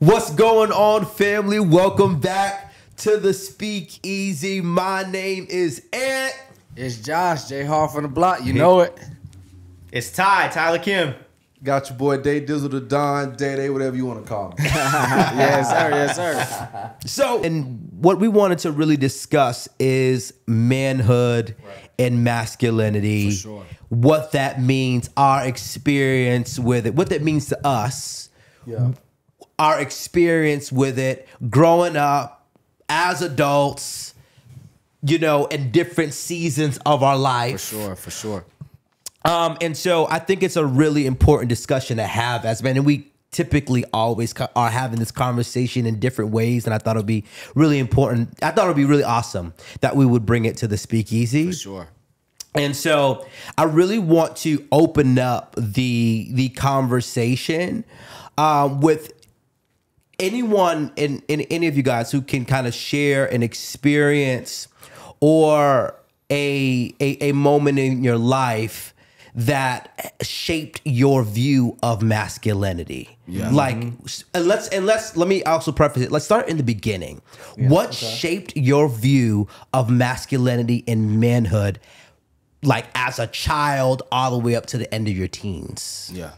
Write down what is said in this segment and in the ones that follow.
What's going on, family? Welcome back to the Speakeasy. My name is Ant. It's Josh, J Hard from the block. You know it. It's Tyler Kim. Got your boy Day Dizzle the Don, Day, whatever you want to call him. Yes, sir. Yes, sir. So, and what we wanted to really discuss is manhood and masculinity. For sure. What that means, our experience with it, what that means to us. Yeah. Our experience with it, growing up as adults, you know, in different seasons of our life. For sure. And so I think it's a really important discussion to have as men. And we typically always are having this conversation in different ways. And I thought it would be really important. I thought it would be really awesome that we would bring it to the Speakeasy. For sure. And so I really want to open up the conversation with anyone in any of you guys who can kind of share an experience or a moment in your life that shaped your view of masculinity. Yeah. Like, and let me also preface it. Let's start in the beginning. What shaped your view of masculinity and manhood, like as a child all the way up to the end of your teens? Yeah.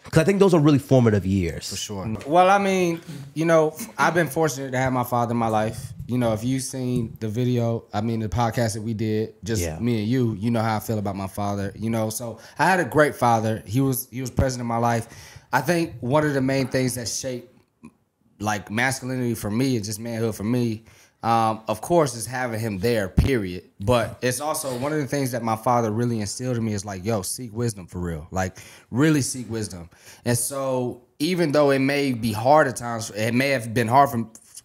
Because I think those are really formative years. For sure. Well, I mean, you know, I've been fortunate to have my father in my life. You know, if you've seen the video, I mean, the podcast that we did, just me and you know how I feel about my father, you know. So I had a great father. He was present in my life. I think one of the main things that shaped, like, masculinity for me and just manhood for me, of course, is having him there, period. But it's also one of the things that my father really instilled in me is like, yo, seek wisdom for real. Like, really seek wisdom. And so even though it may be hard at times, it may have been hard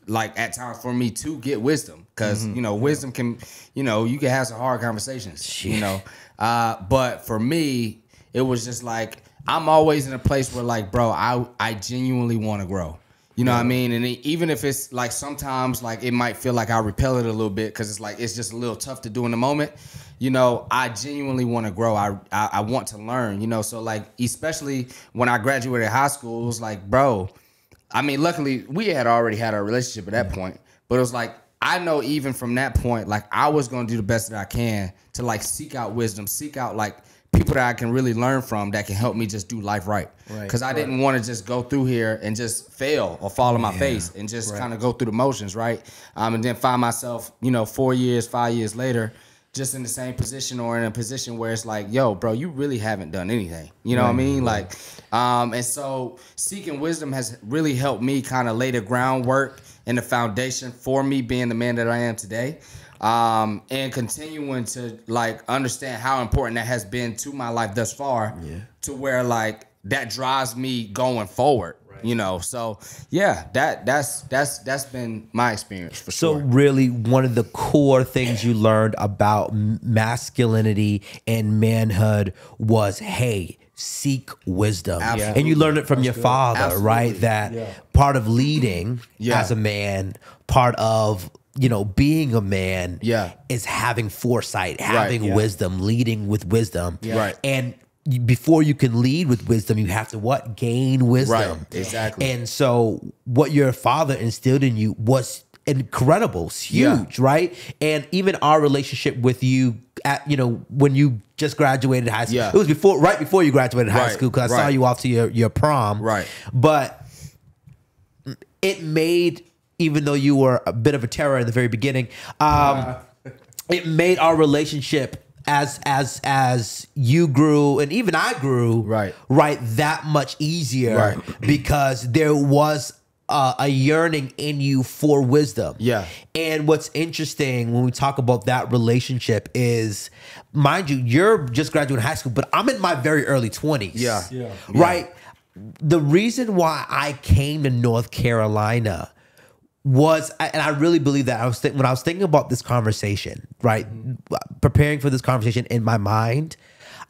at times for me to get wisdom. Because, you know, wisdom can, you know, you can have some hard conversations, you know. But for me, it was just like, I'm always in a place where, like, bro, I genuinely want to grow. You know what I mean? And even if it's like sometimes like it might feel like I repel it a little bit because it's like it's just a little tough to do in the moment. You know, I genuinely want to grow. I want to learn, you know. So like especially when I graduated high school, it was like, bro, I mean, luckily we had already had our relationship at that point. But it was like I know even from that point, like I was gonna do the best that I can to like seek out wisdom, seek out like people that I can really learn from that can help me just do life right. Because I didn't want to just go through here and just fail or fall on my face and just kind of go through the motions, right? And then find myself, you know, 4 years, 5 years later, just in the same position or in a position where it's like, yo, bro, you really haven't done anything. You know what I mean? Like, and so seeking wisdom has really helped me kind of lay the groundwork and the foundation for me being the man that I am today. And continuing to like understand how important that has been to my life thus far, to where like that drives me going forward, you know. So yeah, that's been my experience for sure. So really, one of the core things you learned about masculinity and manhood was, hey, seek wisdom. Absolutely. And you learned it from your father, right? That part of leading as a man, part of, you know, being a man is having foresight, having wisdom, leading with wisdom. And before you can lead with wisdom, you have to what? Gain wisdom. Right, exactly. And so what your father instilled in you was incredible. It's huge, right? And even our relationship with you at, you know, when you just graduated high school. It was right before you graduated high school, because I saw you off to your prom. Right. But it made, even though you were a bit of a terror in the very beginning, it made our relationship as you grew and even I grew, that much easier, because there was a yearning in you for wisdom. And what's interesting when we talk about that relationship is, mind you, you're just graduating high school, but I'm in my very early 20s. Right? The reason why I came to North Carolina was, and I really believe that when I was thinking about this conversation, right, preparing for this conversation in my mind,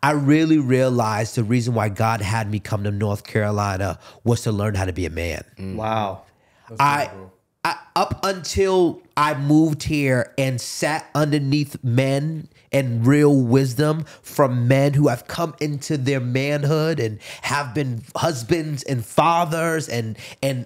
I really realized the reason why God had me come to North Carolina was to learn how to be a man. Wow. I up until I moved here and sat underneath men and real wisdom from men who have come into their manhood and have been husbands and fathers and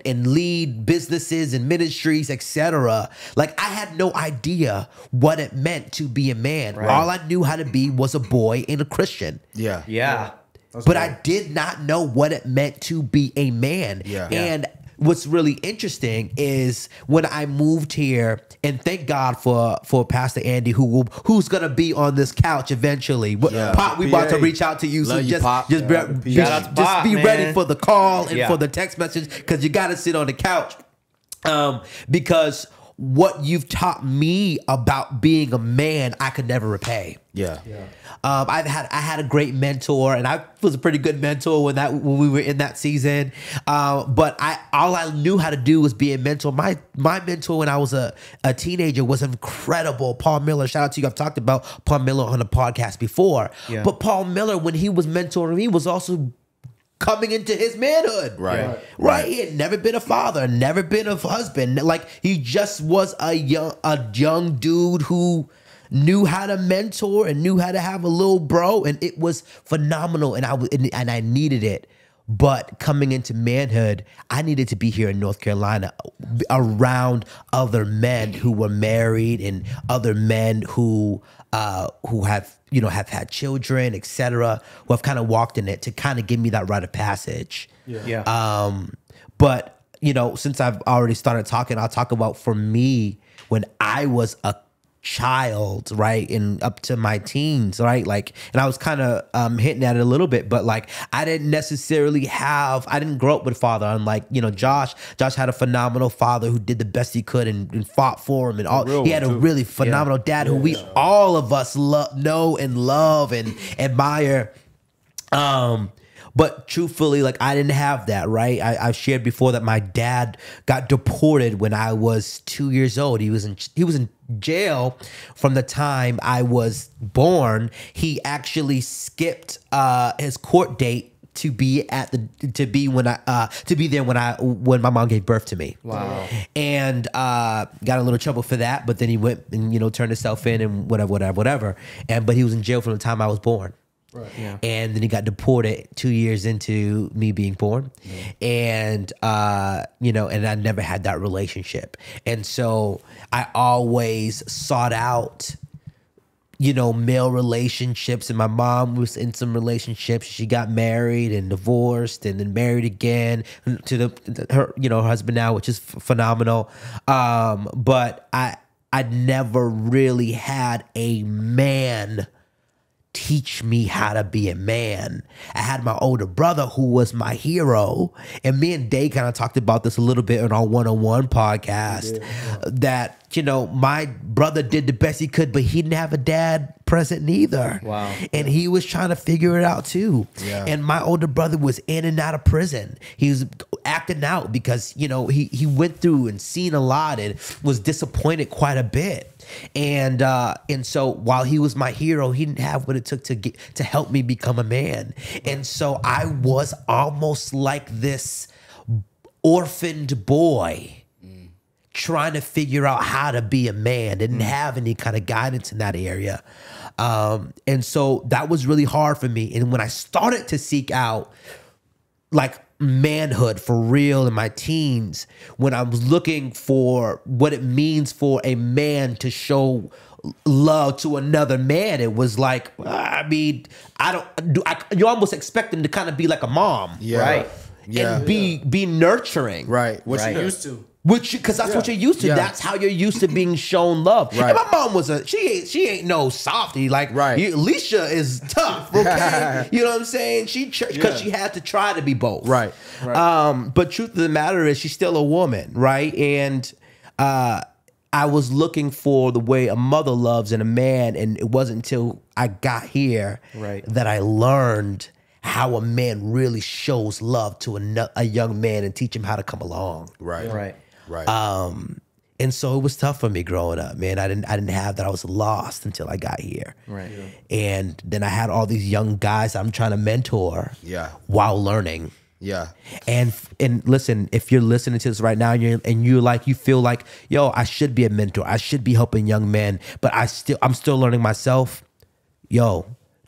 lead businesses and ministries, etc. Like, I had no idea what it meant to be a man. Right. All I knew how to be was a boy and a Christian. Yeah. Yeah. But I did not know what it meant to be a man. Yeah. And what's really interesting is when I moved here, and thank God for Pastor Andy, who's gonna be on this couch eventually. Yeah. Pop, we about to PA. reach out to you. Love So you, just Pop. just, Yeah, be, Shout out to just Pop, be man. ready for the call and Yeah. for the text message, because you gotta sit on the couch. Because what you've taught me about being a man, I could never repay. Yeah. I had a great mentor, and I was a pretty good mentor when we were in that season. But all I knew how to do was be a mentor. My mentor when I was a teenager was incredible. Paul Miller, shout out to you. I've talked about Paul Miller on the podcast before. Yeah. But Paul Miller, when he was mentoring me, was also coming into his manhood. Right. He had never been a father, never been a husband. Like, he just was a young dude who knew how to mentor and knew how to have a little bro, and it was phenomenal. And I needed it. But coming into manhood, I needed to be here in North Carolina around other men who were married and other men who have had children, etc., who have kind of walked in it to kind of give me that rite of passage. Yeah. But since I've already started talking, I'll talk about, for me, when I was a child, right, and up to my teens, right, like, and I was kind of hinting at it a little bit, but like, I didn't grow up with a father, unlike Josh had a phenomenal father who did the best he could and fought for him, and all. He had a really phenomenal dad who we all of us know and love and admire. But truthfully, like, I didn't have that, right? I've shared before that my dad got deported when I was 2 years old. He was in jail from the time I was born. He actually skipped his court date to be there when my mom gave birth to me. Wow. And got a little trouble for that, but then he went and turned himself in and whatever. But he was in jail from the time I was born. Right. Yeah. And then he got deported 2 years into me being born. And, and I never had that relationship. And so I always sought out, male relationships. And my mom was in some relationships. She got married and divorced and then married again to her husband now, which is phenomenal. But I never really had a man teach me how to be a man. I had my older brother who was my hero, and me and Day kind of talked about this a little bit in our one-on-one podcast, that my brother did the best he could, but he didn't have a dad present neither. Wow. And he was trying to figure it out too. Yeah. And my older brother was in and out of prison. He was acting out because he went through and seen a lot and was disappointed quite a bit. And so while he was my hero, he didn't have what it took to help me become a man. And so I was almost like this orphaned boy trying to figure out how to be a man. Didn't have any kind of guidance in that area. And so that was really hard for me. And when I started to seek out like manhood for real in my teens, when I was looking for what it means for a man to show love to another man, it was like, you almost expect him to kind of be like a mom. Yeah. Right. Yeah. And be nurturing. Right. What Right. you used to. Because that's what you're used to. Yeah. That's how you're used to being shown love. Right. And my mom was she ain't no softie. Like, Right. Alicia is tough, okay? You know what I'm saying? Because she had to try to be both. Right. But truth of the matter is she's still a woman, right? And I was looking for the way a mother loves in a man, and it wasn't until I got here that I learned how a man really shows love to a young man and teach him how to come along. Right. And so it was tough for me growing up, man. I didn't have that. I was lost until I got here. Right. And then I had all these young guys I'm trying to mentor while learning. Yeah. And listen, if you're listening to this right now and you feel like, yo, I should be a mentor. I should be helping young men, but I'm still learning myself. yo,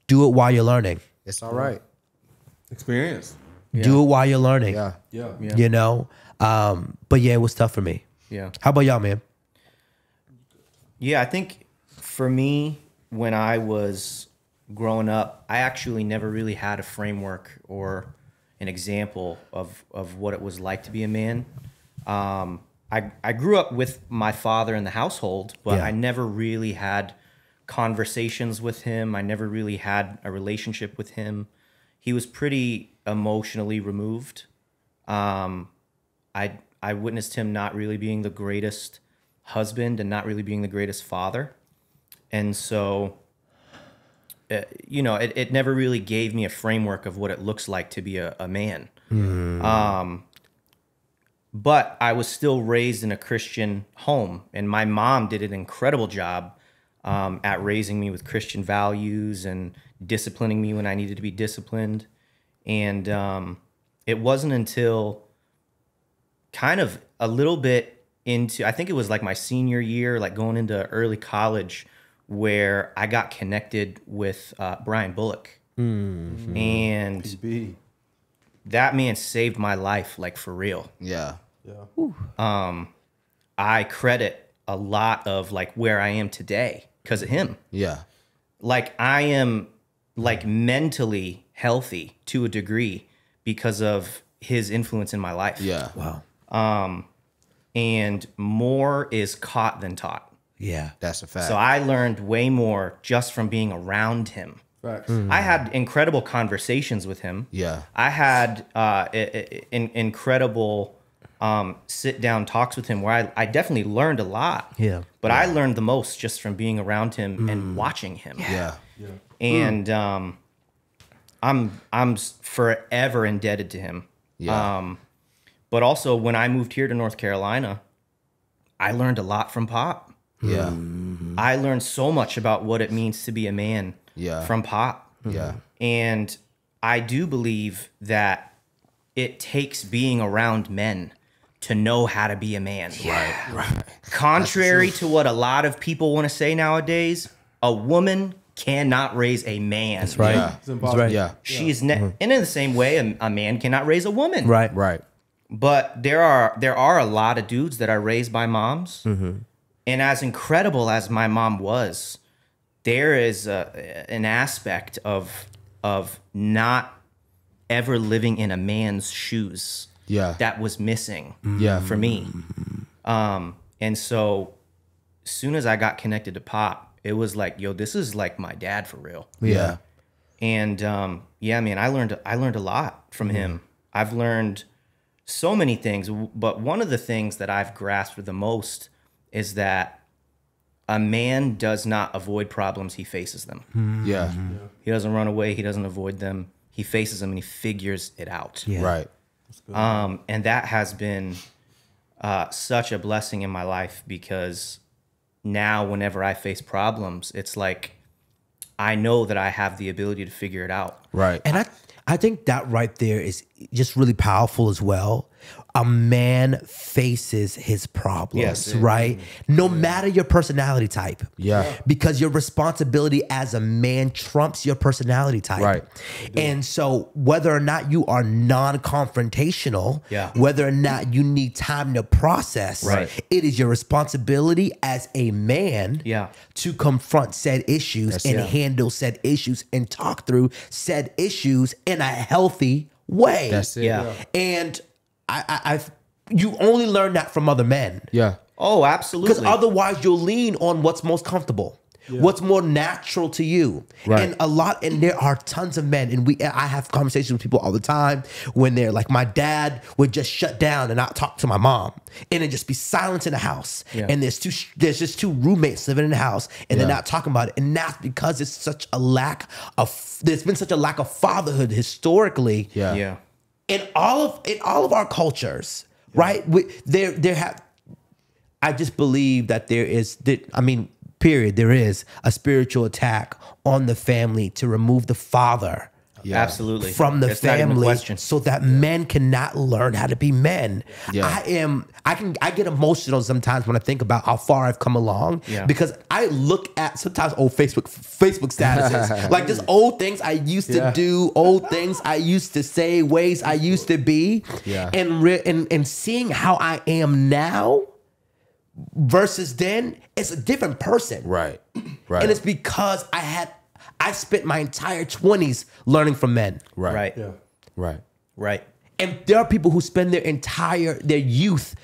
do it while you're learning. It's all right. Experience. Do it while you're learning. Yeah. Yeah. You know? But yeah, it was tough for me. Yeah. How about y'all, man? Yeah, I think for me, when I was growing up, I actually never really had a framework or an example of what it was like to be a man. I grew up with my father in the household, but Yeah. I never really had conversations with him. I never really had a relationship with him. He was pretty emotionally removed. I witnessed him not really being the greatest husband and not really being the greatest father. And so, it never really gave me a framework of what it looks like to be a man. But I was still raised in a Christian home, and my mom did an incredible job at raising me with Christian values and disciplining me when I needed to be disciplined. And it wasn't until kind of a little bit into, I think it was like my senior year, like going into early college, where I got connected with Brian Bullock. Mm-hmm. And PB. that man saved my life, like for real. Yeah. Yeah. I credit a lot of like where I am today because of him. Yeah. Like I am like mentally healthy to a degree because of his influence in my life. Yeah. Wow. And more is caught than taught. Yeah. That's a fact. So I learned way more just from being around him. Facts. I had incredible conversations with him. Yeah. I had incredible sit-down talks with him where I definitely learned a lot. Yeah. But I learned the most just from being around him and watching him. Yeah. And I'm forever indebted to him. Yeah. But also when I moved here to North Carolina, I learned a lot from Pop. Yeah. I learned so much about what it means to be a man Yeah. from Pop. Yeah. And I do believe that it takes being around men to know how to be a man. Right. Contrary to what a lot of people want to say nowadays, a woman cannot raise a man. That's right. Yeah. It's impossible. right. Yeah. She's and in the same way, a man cannot raise a woman. Right. Right. But there are a lot of dudes that are raised by moms. And as incredible as my mom was, there is an aspect of not ever living in a man's shoes. Yeah. That was missing. Yeah. For me. And so as soon as I got connected to Pop, it was like, yo, this is like my dad for real. Yeah. And yeah, man, I learned a lot from him. I've learned so many things, but one of the things that I've grasped the most is that a man does not avoid problems, he faces them. Yeah. He doesn't run away, he doesn't avoid them. He faces them and he figures it out. Yeah. Right. And that has been such a blessing in my life because now whenever I face problems, it's like I know that I have the ability to figure it out. Right. And I think that right there is just really powerful as well. A man faces his problems, Yes. right? No matter your personality type. Yeah. Because your responsibility as a man trumps your personality type. Right. And so whether or not you are non-confrontational, Yeah. whether or not you need time to process, Right. it is your responsibility as a man Yeah. to confront said issues and it. handle said issues and talk through said issues in a healthy way. That's it. Yeah. And you only learn that from other men. Yeah. Oh, Because absolutely. otherwise you'll lean on what's most comfortable. What's more natural to you. Right. And there are tons of men, and I have conversations with people all the time when they're like, my dad would just shut down and not talk to my mom, and it'd just be silence in the house. Yeah. And there's just two roommates living in the house, and they're not talking about it. And that's because there's been such a lack of fatherhood historically. Yeah. yeah. In all of our cultures, right? I just believe that there is a spiritual attack on the family to remove the father Absolutely. From the It's not even a family, question. so that men cannot learn how to be men. I get emotional sometimes when I think about how far I've come along, because I look at sometimes old Facebook statuses, like just old things I used to do, old things I used to say, ways I used to be, and seeing how I am now versus then, it's a different person. Right. And it's because I spent my entire 20s learning from men. Right. Yeah. Right. And there are people who spend their youth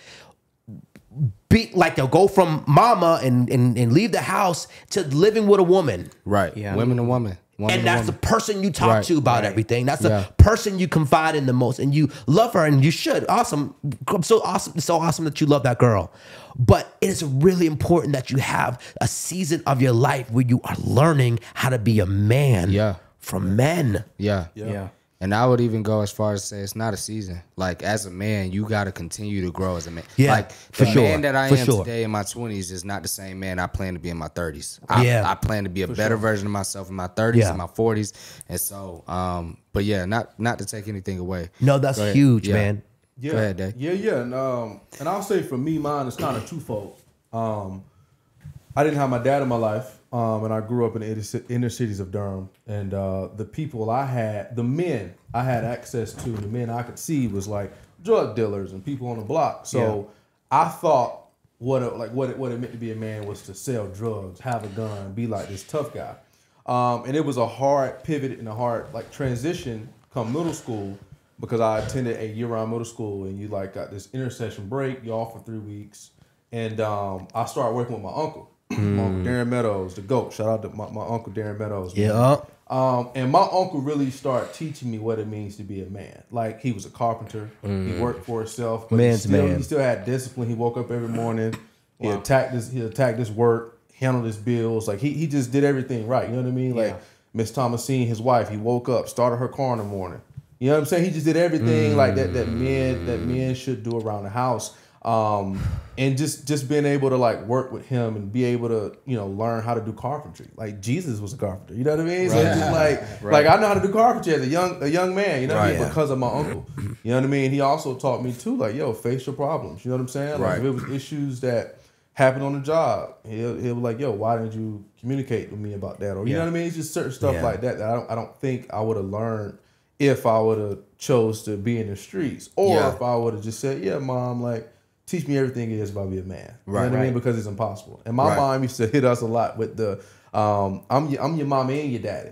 they'll go from mama and leave the house to living with a woman. Right. Yeah. Women and woman. And that's the person you talk to about everything. That's the Yeah. person you confide in the most, and you love her, and you should. Awesome, so awesome that you love that girl. But it is really important that you have a season of your life where you are learning how to be a man. From men. Yeah. And I would even go as far as say it's not a season. Like as a man, you got to continue to grow as a man. Yeah, like for the sure. man that I am today in my 20s is not the same man I plan to be in my 30s. I plan to be a better version of myself in my 30s and my 40s. And so, but yeah, not to take anything away. No, that's huge, man. Yeah. Go ahead, Dave. Yeah. And I'll say for me, mine is kind of twofold. I didn't have my dad in my life. And I grew up in the inner cities of Durham, and the people the men I had access to, the men I could see was like drug dealers and people on the block. So I thought what it meant to be a man was to sell drugs, have a gun, be like this tough guy. And it was a hard pivot and a hard transition come middle school, because I attended a year-round middle school, and you got this intercession break, you off for 3 weeks, and I started working with my uncle. My Uncle Darren Meadows, the GOAT. Shout out to my Uncle Darren Meadows. Man. Yeah. And my uncle really started teaching me what it means to be a man. Like, he was a carpenter. He worked for himself. But he still had discipline. He woke up every morning. He attacked his work, handled his bills. Like, he just did everything right. You know what I mean? Like, Miss Thomasine, his wife, he woke up, started her car in the morning. You know what I'm saying? He just did everything like that men should do around the house. And just being able to work with him and be able to, learn how to do carpentry. Like, Jesus was a carpenter, you know what I mean? So it's just like I know how to do carpentry as a young man, you know what I mean? Because of my uncle. You know what I mean? He also taught me too, face your problems. You know what I'm saying? Like, if it was issues that happened on the job, he'll be like, why didn't you communicate with me about that? Or you know what I mean? It's just certain stuff like that I don't think I would have learned if I would have chose to be in the streets, or if I would have just said, Mom, teach me everything it is about being a man. You know what I mean? Because it's impossible. And my mom used to hit us a lot with the, I'm your mommy and your daddy,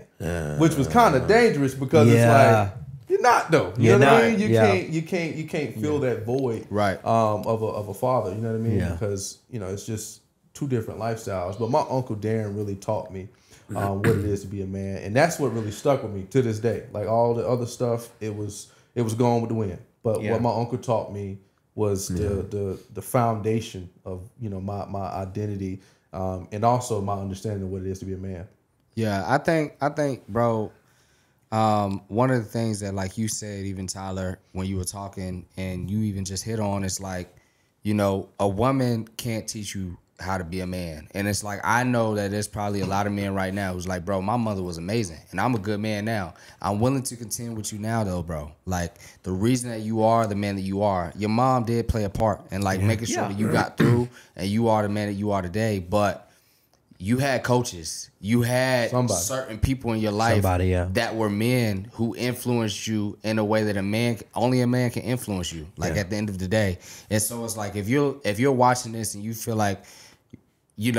which was kind of dangerous, because it's like, you're not though. You know what I mean? You can't fill that void of a father. You know what I mean? Because it's just two different lifestyles. But my Uncle Darren really taught me what it is to be a man, and that's what really stuck with me to this day. Like, all the other stuff, it was going with the wind. But what my uncle taught me was the foundation of my identity, and also my understanding of what it is to be a man. Yeah, I think, bro. One of the things that, like you said, even Tyler, when you were talking, and you even just hit on, it's like, a woman can't teach you how to be a man. And it's like, I know that there's probably a lot of men right now who's like, bro, my mother was amazing and I'm a good man now. I'm willing to contend with you now though, bro. Like, the reason that you are the man that you are, your mom did play a part in making sure that you got through and you are the man that you are today. But you had coaches, you had certain people in your life that were men who influenced you in a way that only a man can influence you, at the end of the day. And so it's like, if you're watching this and you feel like, you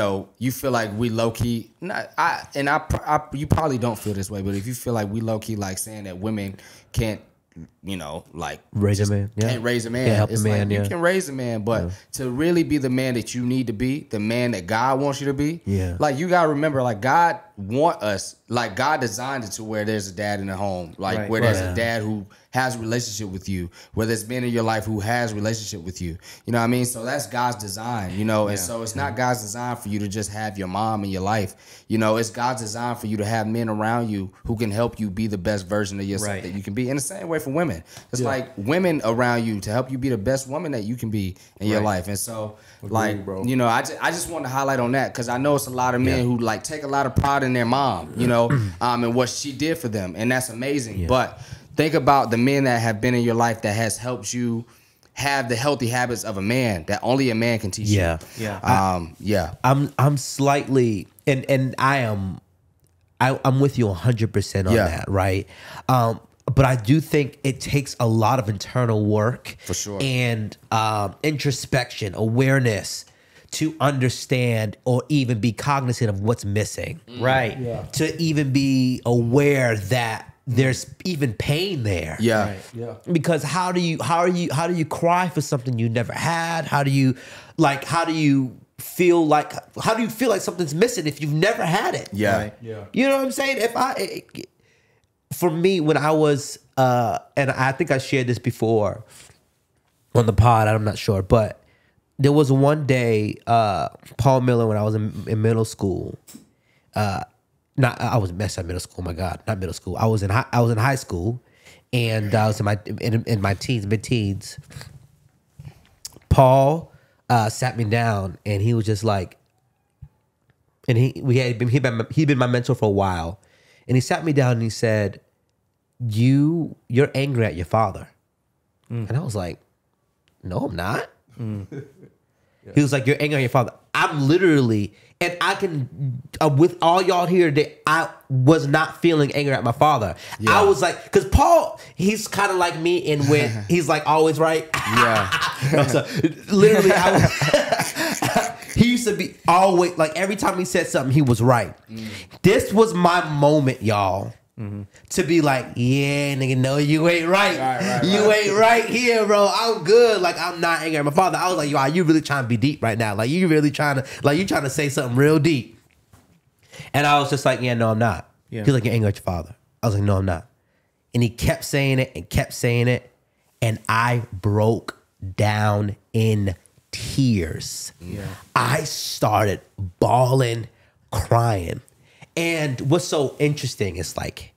feel like we low key, you probably don't feel this way, but if you feel like we low key saying that women can't, raise a man, can't raise a man, can't help it's a man, you can raise a man, but to really be the man that you need to be, the man that God wants you to be, you gotta remember, God want us, God designed it to where there's a dad in the home, where there's a dad who has a relationship with you, whether it's men in your life who has a relationship with you. You know what I mean? So that's God's design, you know, and so it's not God's design for you to just have your mom in your life. You know, it's God's design for you to have men around you who can help you be the best version of yourself that you can be. In the same way for women. It's like women around you to help you be the best woman that you can be in your life. And so, like, bro, you know, I just want to highlight on that because I know it's a lot of men who like take a lot of pride in their mom, you know, and what she did for them. And that's amazing. But think about the men that have been in your life that has helped you have the healthy habits of a man that only a man can teach you. I'm slightly, and I'm with you 100% on that, right? But I do think it takes a lot of internal work for sure and introspection, awareness to understand or even be cognizant of what's missing. Right. Yeah. To even be aware that there's even pain there. Yeah. Right. Yeah. Because how do you cry for something you never had? How do you feel like something's missing if you've never had it? Yeah. Right. Yeah. You know what I'm saying? For me, when I was, and I think I shared this before on the pod, I'm not sure, but there was one day, Paul Miller, when I was in middle school, I was messed up middle school. Oh my God, not middle school. I was in high school, and I was in my teens, mid-teens. Paul sat me down, and he was just like, and he'd been my mentor for a while. And he sat me down and he said, you're angry at your father. And I was like, no, I'm not. He was like, you're angry at your father. I'm literally, and I can, with all y'all here today, I was not feeling angry at my father. I was like, because Paul, he's kind of like me in when he's like always right. So, literally, he used to be always, like every time he said something, he was right. This was my moment, y'all, to be like, yeah, nigga, no, you ain't right. You ain't right here, bro. I'm good. Like, I'm not angry at my father. I was like, yo, are you really trying to be deep right now? Like, you really trying to say something real deep. And I was just like, yeah, no, I'm not. Yeah. He's like, you're angry at your father. I was like, no, I'm not. And he kept saying it and kept saying it. And I broke down in tears. Yeah. I started bawling, crying. And what's so interesting is like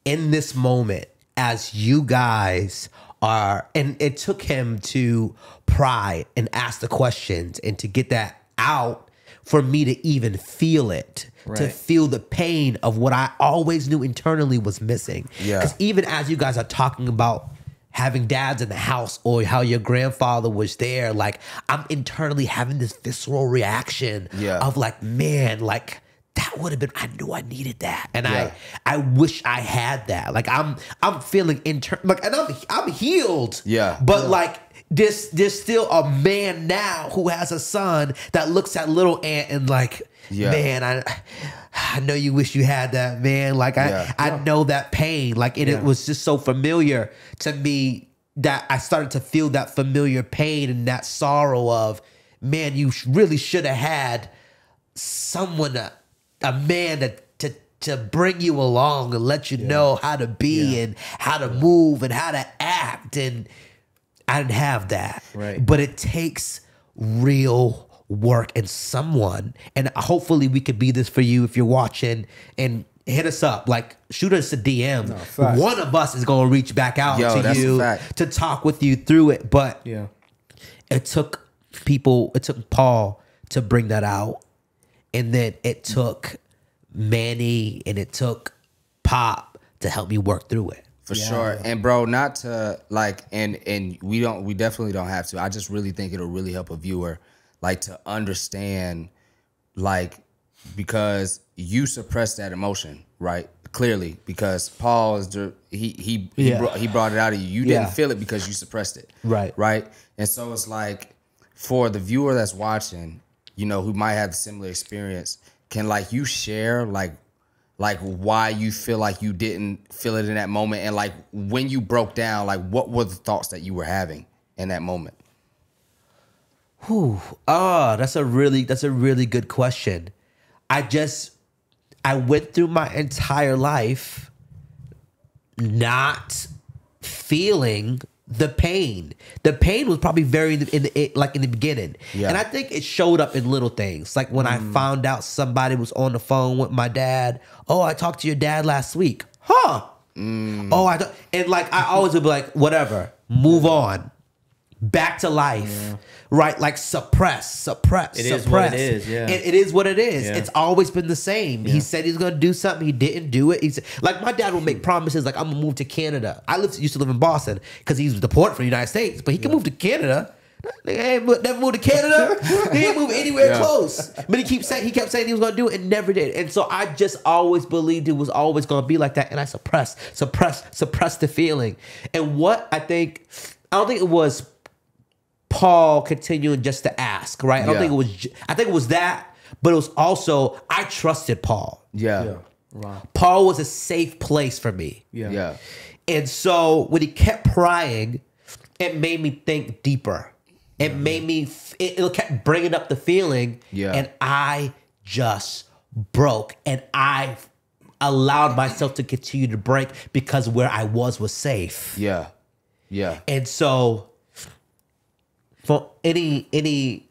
in this moment, as you guys are, and it took him to pry and ask the questions and to get that out for me to even feel it, to feel the pain of what I always knew internally was missing. Yeah. Because even as you guys are talking about having dads in the house or how your grandfather was there, like I'm internally having this visceral reaction of like, man, like that would have been, I knew I needed that. And I wish I had that. Like I'm feeling like, and I'm healed. Yeah. But like there's still a man now who has a son that looks at little Ant and like, man, I know you wish you had that, man. Like I know that pain. Like it was just so familiar to me that I started to feel that familiar pain and that sorrow of, man, you really should have had someone, a man to bring you along and let you know how to be and how to move and how to act. And I didn't have that. Right. But it takes real work and someone, and hopefully we could be this for you if you're watching, and hit us up, like shoot us a DM. No, one of us is going to reach back out to you to talk with you through it. But it took Paul to bring that out. And then it took Manny and it took Pop to help me work through it. For sure. And bro, not to like, and we definitely don't have to. I just really think it'll really help a viewer like to understand, like, because you suppressed that emotion, right? Clearly, because Paul is he brought it out of you. You didn't feel it because you suppressed it. Right. Right. And so it's like for the viewer that's watching, you know, who might have a similar experience, can like you share like why you feel like you didn't feel it in that moment, and like when you broke down, like what were the thoughts that you were having in that moment? That's a really good question. I went through my entire life not feeling the pain. The pain was probably very in the beginning. Yeah. And I think it showed up in little things. Like when I found out somebody was on the phone with my dad. Oh, I talked to your dad last week. Huh. Oh, and like I always would be like, whatever, move on. Back to life, right? Like suppress. It is what it is, yeah. It is what it is. Yeah. It's always been the same. Yeah. He said he's gonna do something. He didn't do it. He's like, my dad would make promises like, I'm gonna move to Canada. I used to live in Boston because he was deported from the United States, but he can move to Canada. He ain't never moved to Canada. He ain't moved anywhere close. But he kept saying he was gonna do it and never did. And so I just always believed it was always gonna be like that. And I suppressed the feeling. And what I don't think it was Paul continuing just to ask, right? I think it was that, but it was also, I trusted Paul. Yeah. Wow. Paul was a safe place for me. Yeah. And so when he kept prying, it made me think deeper. It made me, it kept bringing up the feeling. Yeah. And I just broke. And I allowed myself to continue to break because where I was safe. Yeah. Yeah. And so for any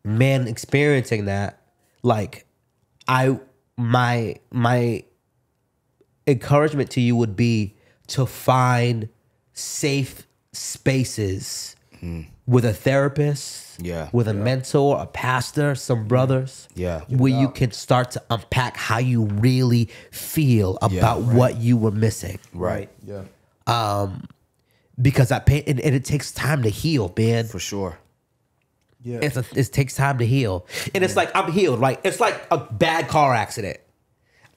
man experiencing that, like my encouragement to you would be to find safe spaces with a therapist, with a mentor, a pastor, some brothers, where you can start to unpack how you really feel about what you were missing. Right. Yeah. Because that pain, and it takes time to heal, man. For sure. Yeah. It takes time to heal. And it's like, I'm healed, right? It's like a bad car accident.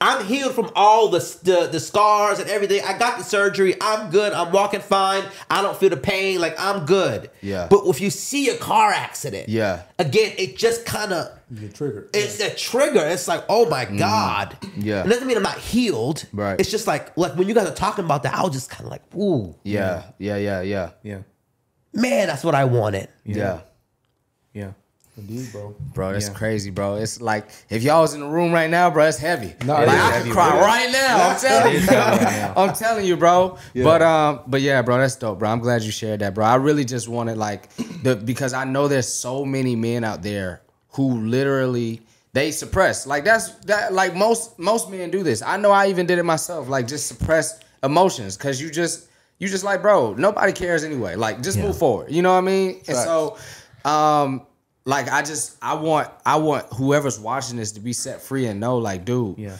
I'm healed from all the scars and everything. I got the surgery. I'm good. I'm walking fine. I don't feel the pain. Like, I'm good. Yeah. But if you see a car accident, again, it just kind of... You get triggered. It's a trigger. It's like, oh my God. Yeah. It doesn't mean I'm not healed. Right. It's just like when you guys are talking about that, I was just kind of like, ooh. Yeah. Man, that's what I wanted. Yeah. Indeed, bro. Bro, that's crazy, bro. It's like, if y'all was in the room right now, bro, it's heavy. No, like, I could cry right now. I'm telling you. I'm telling you, bro. Yeah. But yeah, bro, that's dope, bro. I'm glad you shared that, bro. I really just wanted, like, because I know there's so many men out there who literally, they suppress. Like, like most men do this. I know I even did it myself. Like, just suppress emotions, because you just like, bro, nobody cares anyway. Like, just move forward. You know what I mean? And so, like, I want whoever's watching this to be set free and know, like, dude,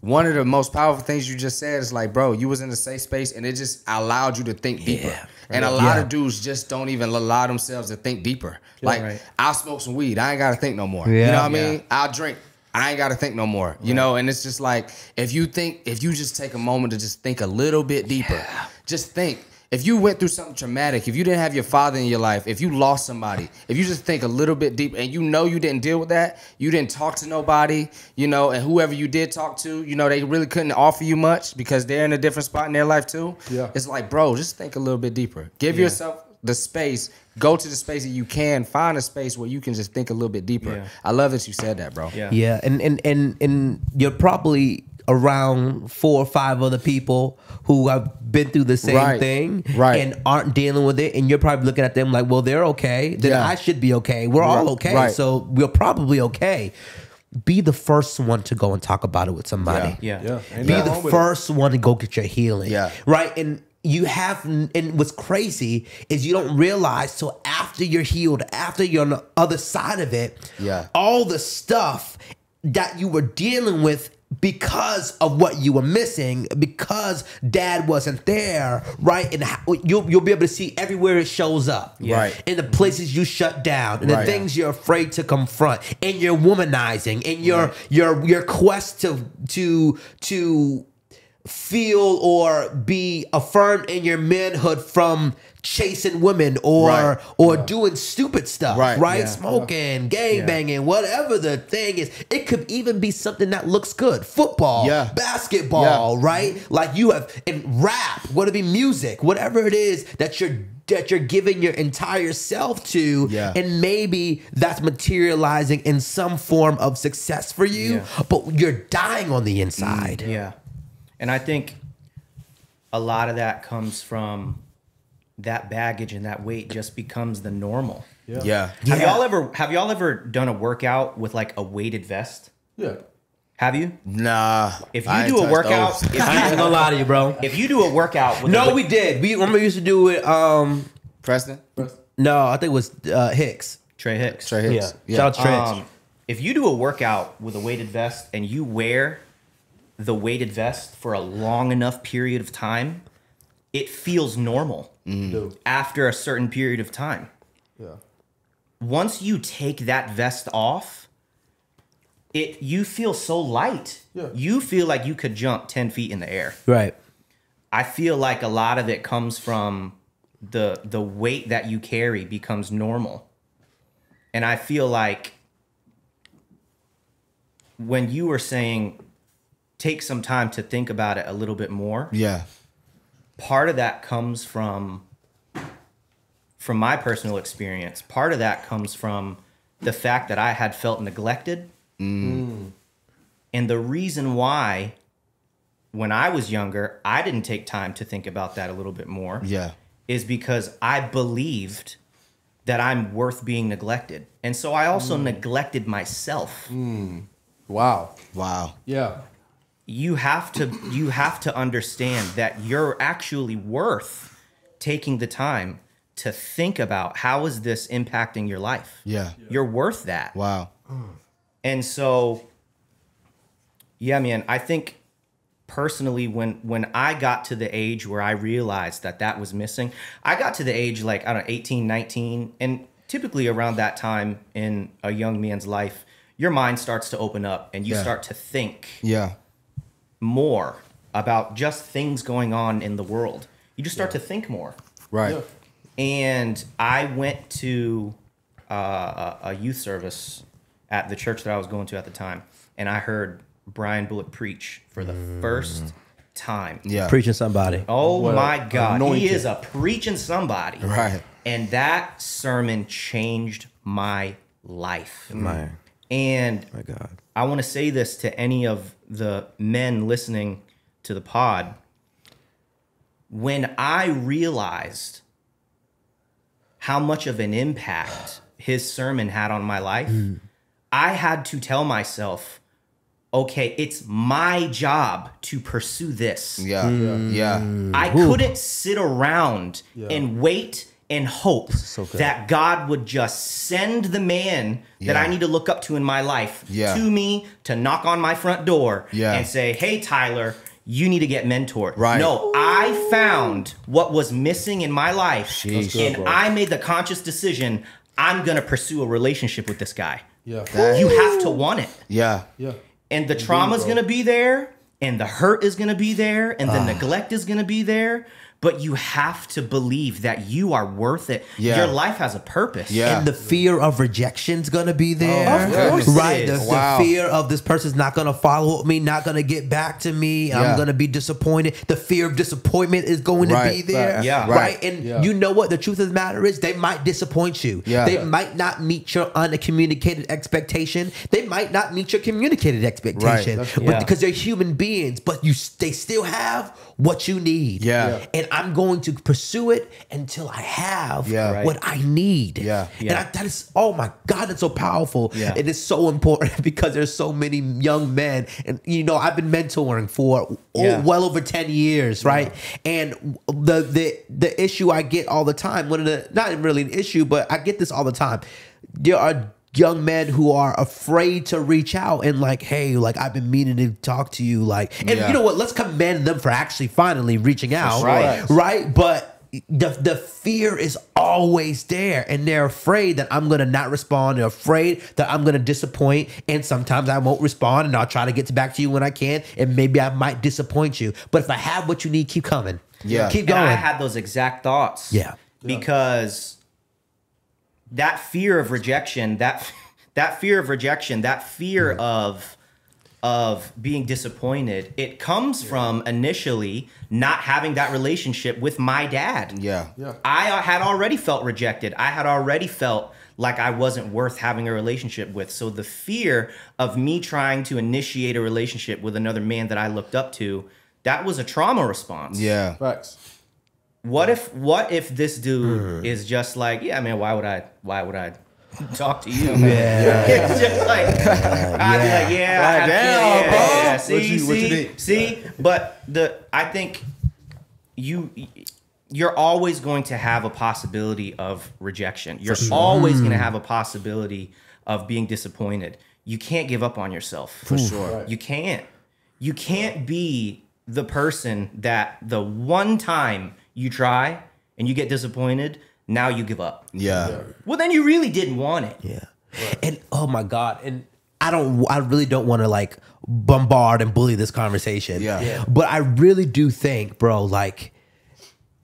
one of the most powerful things you just said is, like, bro, you was in a safe space and it just allowed you to think deeper. Yeah. And a lot of dudes just don't even allow themselves to think deeper. Like, I'll smoke some weed. I ain't got to think no more. Yeah. You know what I mean? I'll drink. I ain't got to think no more. You know? And it's just like, if you just take a moment to just think a little bit deeper, just think. If you went through something traumatic, if you didn't have your father in your life, if you lost somebody, if you just think a little bit deep and you know you didn't deal with that, you didn't talk to nobody, you know, and whoever you did talk to, you know, they really couldn't offer you much because they're in a different spot in their life too. Yeah. It's like, bro, just think a little bit deeper. Give yourself the space. Go to the space that you can. Find a space where you can just think a little bit deeper. Yeah. I love that you said that, bro. Yeah. And you're probably around 4 or 5 other people who have been through the same thing and aren't dealing with it, and you're probably looking at them like, well, they're okay, then I should be okay. We're all okay, so we're probably okay. Be the first one to go and talk about it with somebody. Be the first one to go get your healing. Right? And you have, and what's crazy is you don't realize till after you're healed, after you're on the other side of it, all the stuff that you were dealing with because of what you were missing, because dad wasn't there, right? And you'll be able to see everywhere it shows up, in the places you shut down, and the things you're afraid to confront, and your womanizing, and your quest to feel or be affirmed in your manhood from chasing women or doing stupid stuff, smoking, gang banging, whatever the thing is. It could even be something that looks good, football, basketball, right? Like you have in rap, whether it be music, whatever it is that you're giving your entire self to, and maybe that's materializing in some form of success for you, but you're dying on the inside. And I think a lot of that comes from that baggage, and that weight just becomes the normal. Yeah. Have y'all ever done a workout with like a weighted vest? Yeah. Have you? Nah. If you do a workout, I ain't gonna lie to you, bro. if you do a workout with No, we did. We remember we used to do it. Preston? No, I think it was Hicks. Trey Hicks. Trey Hicks. Yeah. Shout out to Trey Hicks. If you do a workout with a weighted vest and you wear the weighted vest for a long enough period of time, it feels normal after a certain period of time. Yeah. Once you take that vest off, you feel so light. Yeah. You feel like you could jump 10 feet in the air. Right. I feel like a lot of it comes from the weight that you carry becomes normal. And I feel like when you were saying take some time to think about it a little bit more, Yeah. part of that comes from my personal experience. Part of that comes from the fact that I had felt neglected. And the reason why, when I was younger, I didn't take time to think about that a little bit more. Yeah. Is because I believed that I'm worth being neglected. And so I also neglected myself. Wow. Wow. Yeah. You have to understand that you're actually worth taking the time to think about how is this impacting your life. Yeah. You're worth that. Wow. And so, yeah, man, I think personally, when I got to the age where I realized that was missing, I got to the age like, I don't know, 18, 19. And typically around that time in a young man's life, your mind starts to open up and you start to think more about just things going on in the world. You just start to think more. Right. Yeah. And I went to a youth service at the church that I was going to at the time, and I heard Brian Bullock preach for the first time. Yeah. Preaching somebody. Oh What my a God. anointing. He is a preaching somebody. Right. And that sermon changed my life. Man. And My God. I want to say this to any of the men listening to the pod. When I realized how much of an impact his sermon had on my life, I had to tell myself, okay, it's my job to pursue this. Yeah. Yeah. I couldn't sit around and wait and hope that God would just send the man that I need to look up to in my life to me to knock on my front door and say, hey, Tyler, you need to get mentored. Right. No, I found what was missing in my life, and I made the conscious decision, I'm going to pursue a relationship with this guy. Yeah. You have to want it. Yeah. Yeah. And the trauma's going to be there, and the hurt is going to be there, and the neglect is going to be there. But you have to believe that you are worth it. Yeah. Your life has a purpose. Yeah. And the fear of rejection's gonna be there. Of course it Right. is. The fear of this person's not gonna follow me, not gonna get back to me. I'm gonna be disappointed. The fear of disappointment is going to be there. Yeah. Right. And you know what? The truth of the matter is they might disappoint you. Yeah. They might not meet your uncommunicated expectation. They might not meet your communicated expectation. Right. But because they're human beings, but they still have what you need. Yeah. And I'm going to pursue it until I have what I need. Yeah. And that is, oh my God, that's so powerful. Yeah. It is so important because there's so many young men. And, you know, I've been mentoring for well over 10 years, right? And the issue I get all the time, not really an issue, but I get this all the time. There are young men who are afraid to reach out and like, hey, like I've been meaning to talk to you, like, and you know what? Let's commend them for actually finally reaching out, right? But the fear is always there, and they're afraid that I'm gonna not respond. They're afraid that I'm gonna disappoint, and sometimes I won't respond, and I'll try to get back to you when I can, and maybe I might disappoint you. But if I have what you need, keep coming, keep going. And I had those exact thoughts, because that fear of rejection, that fear of being disappointed, it comes from initially not having that relationship with my dad. Yeah. I had already felt rejected. I had already felt like I wasn't worth having a relationship with. So the fear of me trying to initiate a relationship with another man that I looked up to that was a trauma response. Yeah. Facts. What if this dude is just like, yeah, man, why would I talk to you? It's just like, I'd be like, yeah, see. But I think you're always going to have a possibility of rejection. You're always going to have a possibility of being disappointed. You can't give up on yourself. For sure. Right. You can't be the person that the one time you try and you get disappointed, now you give up. Yeah. Well, then you really didn't want it. Yeah. And oh my God. And I really don't want to like bombard and bully this conversation. Yeah. But I really do think, bro, like,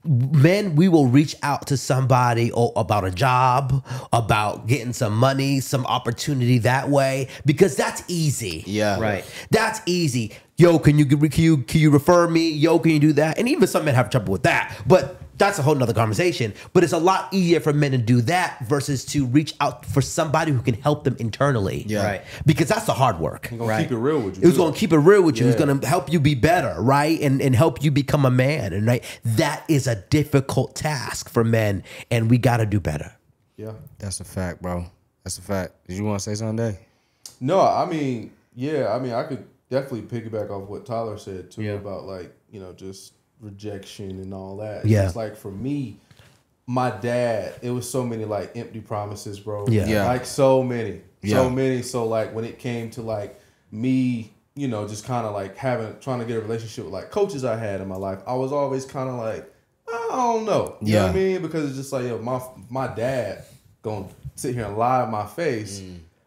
men, we will reach out to somebody about a job, about getting some money, some opportunity that way, because that's easy. Yeah. Right. That's easy. Yo, can you refer me? Yo, can you do that? And even some men have trouble with that, but that's a whole nother conversation. But it's a lot easier for men to do that versus to reach out for somebody who can help them internally. Yeah. Right. Because that's the hard work. He's gonna keep it real with you. It's going to keep it real with you. It's going to help you be better, right? And help you become a man. And right, that is a difficult task for men, and we got to do better. Yeah. That's a fact, bro. That's a fact. Did you want to say something, Dave? No, I mean, I could definitely piggyback off what Tyler said too about like, just rejection and all that. Yeah. It's like for me, my dad, it was so many like empty promises, bro. Yeah. Like so many. So like when it came to like me, just kind of like trying to get a relationship with like coaches I had in my life, I was always kind of like, I don't know. You know what I mean? Because it's just like, my dad gonna sit here and lie in my face.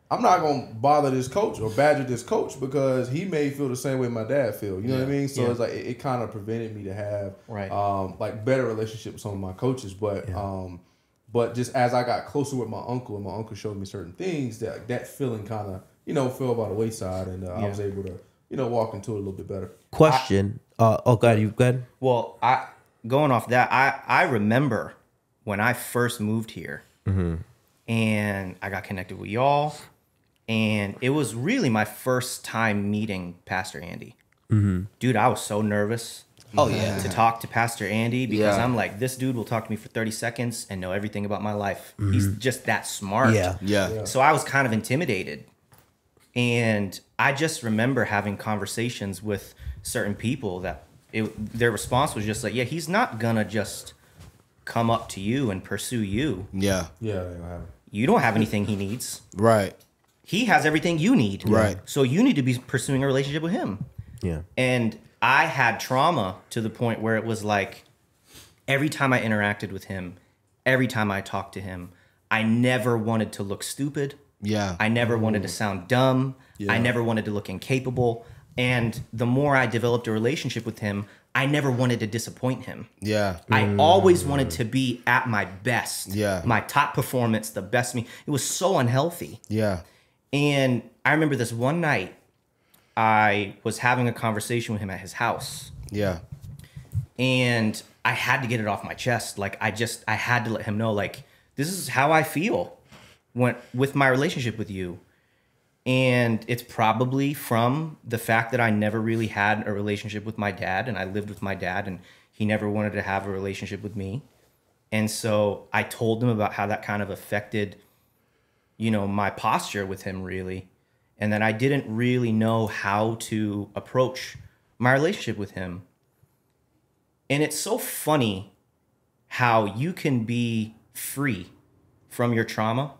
I'm not gonna bother this coach or badger this coach because he may feel the same way my dad feel. You know what I mean? So it's like it kind of prevented me to have like better relationship with some of my coaches. But just as I got closer with my uncle and my uncle showed me certain things, that feeling kind of fell by the wayside, and I was able to walk into it a little bit better. Question. Go ahead. You go ahead. Well, going off that, I remember when I first moved here, and I got connected with y'all. And it was really my first time meeting Pastor Andy. Dude, I was so nervous to talk to Pastor Andy because I'm like, this dude will talk to me for 30 seconds and know everything about my life. He's just that smart. Yeah. So I was kind of intimidated. And I just remember having conversations with certain people that their response was just like, yeah, he's not going to just come up to you and pursue you. Yeah. You don't have anything he needs. Right. He has everything you need. Right. So you need to be pursuing a relationship with him. Yeah. And I had trauma to the point where it was like every time I interacted with him, every time I talked to him, I never wanted to look stupid. Yeah. I never wanted to sound dumb. I never wanted to look incapable. And the more I developed a relationship with him, I never wanted to disappoint him. Yeah. I always wanted to be at my best. Yeah. My top performance, the best me. It was so unhealthy. Yeah. And I remember this one night, I was having a conversation with him at his house. Yeah. And I had to get it off my chest. Like, I had to let him know, like, this is how I feel with my relationship with you. And it's probably from the fact that I never really had a relationship with my dad, and I lived with my dad, and he never wanted to have a relationship with me. And so I told him about how that kind of affected, my posture with him, really. And that I didn't really know how to approach my relationship with him. And it's so funny how you can be free from your trauma,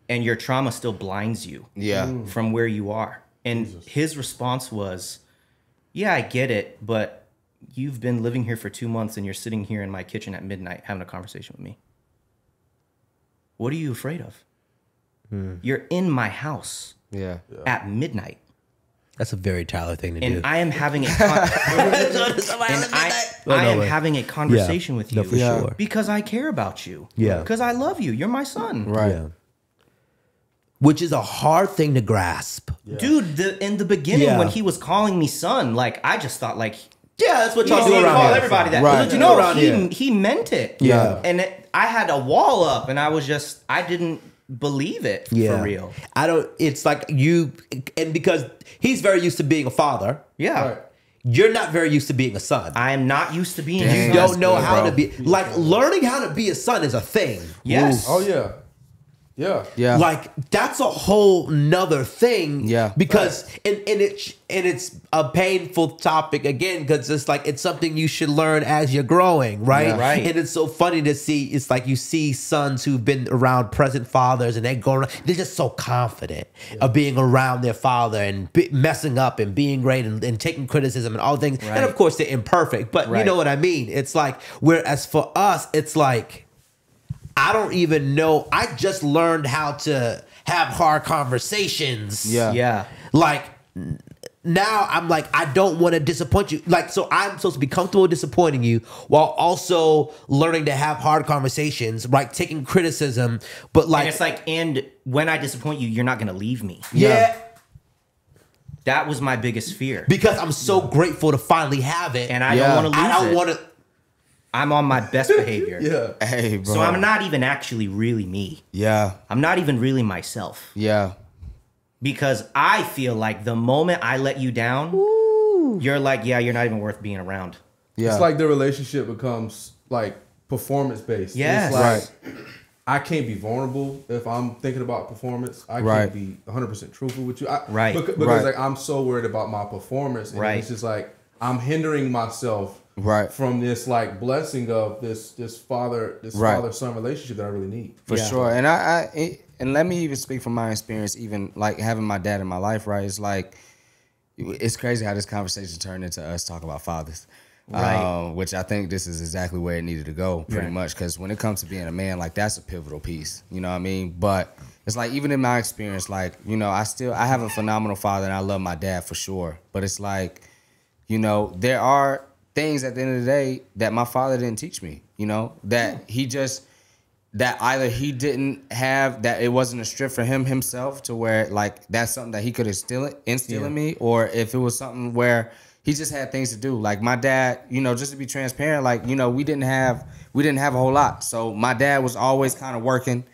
and your trauma still blinds you from where you are. And his response was, yeah, I get it, but you've been living here for 2 months and you're sitting here in my kitchen at midnight having a conversation with me. What are you afraid of? You're in my house at midnight. That's a very Tyler thing to do. And I am having having a conversation with you for sure. because I care about you. Yeah. Because I love you. You're my son. Right. Yeah. Which is a hard thing to grasp. Yeah. Dude, in the beginning when he was calling me son, like, I just thought, like, Yeah, that's what y'all he do around call here. everybody that. Right. But, no, around here. he meant it. Yeah. And I had a wall up, and I didn't believe it for real. It's like and because he's very used to being a father. Yeah. Right. you're not very used to being a son. I am not used to being. You don't know how to be like learning how to be a son is a thing. Yes. Oh yeah. Yeah. Yeah. Like that's a whole nother thing. Yeah. Because and it's a painful topic again, because it's like it's something you should learn as you're growing, right? Yeah. Right. And it's so funny to see. It's like you see sons who've been around present fathers, and they're just so confident of being around their father and messing up and being great and taking criticism and all things. Right. And of course they're imperfect, but you know what I mean. It's like whereas for us, it's like. I don't even know. I just learned how to have hard conversations. Yeah. Yeah. Like now I'm like, I don't want to disappoint you. Like, so I'm supposed to be comfortable disappointing you while also learning to have hard conversations, right? Taking criticism, but like. And it's like, and when I disappoint you, you're not going to leave me. Yeah. That was my biggest fear. Because I'm so grateful to finally have it. And I don't want to lose it. I don't want to. I'm on my best behavior. Yeah. Hey, bro. So I'm not even actually really me. Yeah. I'm not even really myself. Yeah. Because I feel like the moment I let you down, you're like, yeah, you're not even worth being around. Yeah. It's like the relationship becomes like performance based. Yes. It's like I can't be vulnerable if I'm thinking about performance. I can't be 100% truthful with you. Because like I'm so worried about my performance. And it's just like I'm hindering myself from this like blessing of this father son relationship that I really need. For sure. And and let me even speak from my experience, even like having my dad in my life, right? It's like it's crazy how this conversation turned into us talking about fathers. Right. Which I think this is exactly where it needed to go pretty much. Because when it comes to being a man, like that's a pivotal piece. You know what I mean? But it's like even in my experience, like, you know, I have a phenomenal father and I love my dad for sure. But it's like, you know, there are things at the end of the day that my father didn't teach me, you know, that that either he didn't have, that it wasn't a strip for him himself to where like that's something that he could instill in me, or if it was something where he just had things to do. Like my dad, you know, just to be transparent, like, you know, we didn't have a whole lot. So my dad was always kind of working.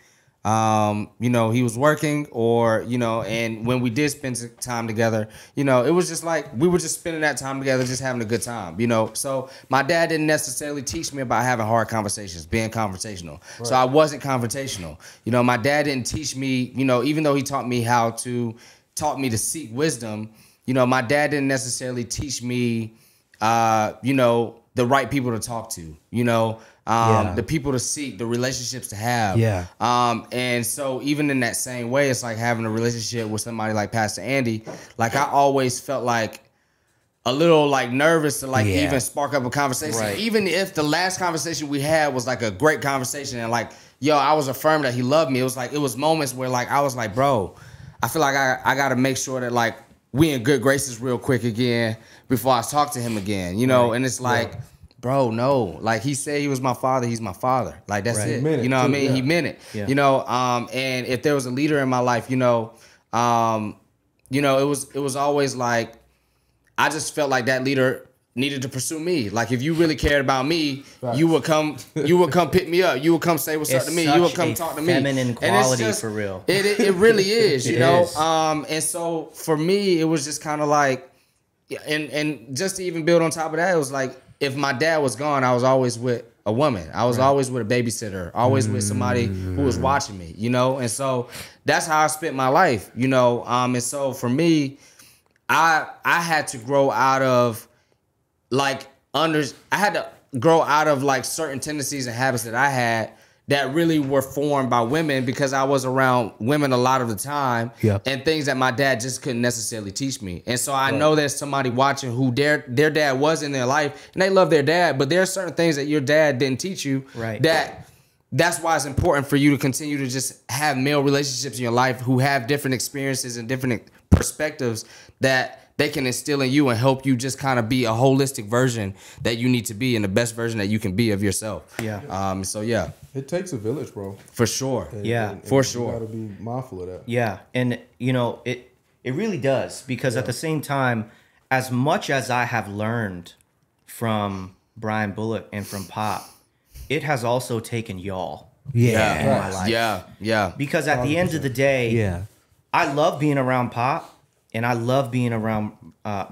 You know, he was working, or, you know, and when we did spend time together, you know, it was just like we were just spending that time together, just having a good time, you know. So my dad didn't necessarily teach me about having hard conversations, being conversational. Right. So I wasn't confrontational. You know, my dad didn't teach me, you know, even though he taught me to seek wisdom, you know, my dad didn't necessarily teach me, you know, the right people to talk to, you know, the people to seek, the relationships to have. Yeah. And so even in that same way, it's like having a relationship with somebody like Pastor Andy. Like I always felt like a little like nervous to like even spark up a conversation. Right. Even if the last conversation we had was like a great conversation and like, yo, I was affirmed that he loved me. It was moments where like I was like, bro, I feel like I got to make sure that like we in good graces real quick again before I talk to him again, you know? Right. And it's like, bro, no. Like he said he was my father, he's my father. Like that's it. You know what I mean? He meant it. Yeah. You know, and if there was a leader in my life, you know, it was always like I just felt like that leader needed to pursue me. Like if you really cared about me, you would come pick me up. You would come say what's up to me. You would come talk to me. Feminine quality, just, for real. It really is, you know. And so for me, it was just kind of like, and just to even build on top of that, it was like if my dad was gone, I was always with a woman. I was always with a babysitter, always with somebody who was watching me, you know. And so that's how I spent my life, you know. And so for me, I had to grow out of like I had to grow out of like certain tendencies and habits that I had that really were formed by women because I was around women a lot of the time and things that my dad just couldn't necessarily teach me. And so I know there's somebody watching who their dad was in their life and they love their dad, but there are certain things that your dad didn't teach you that's why it's important for you to continue to just have male relationships in your life who have different experiences and different perspectives that they can instill in you and help you just kind of be a holistic version that you need to be and the best version that you can be of yourself. Yeah. So yeah. It takes a village, bro. For sure. And for sure. You gotta be mindful of that. Yeah. And you know, it really does, because at the same time, as much as I have learned from Brian Bullock and from Pop, it has also taken y'all in my life. Yeah. Because at the end of the day, I love being around Pop, and I love being around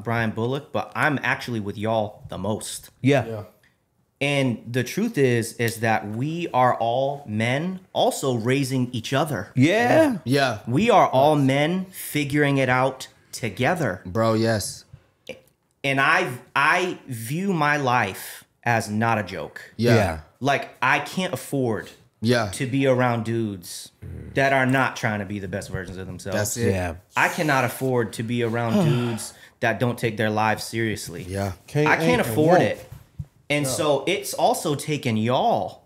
Brian Bullock, but I'm actually with y'all the most. Yeah. And the truth is that we are all men also raising each other. Yeah. Yeah. We are all men figuring it out together. Bro, yes. And I view my life as not a joke. Yeah. Like, I can't afford Yeah. to be around dudes that are not trying to be the best versions of themselves. That's it. Yeah. I cannot afford to be around dudes that don't take their lives seriously. Yeah. I can't afford it. And so it's also taken y'all,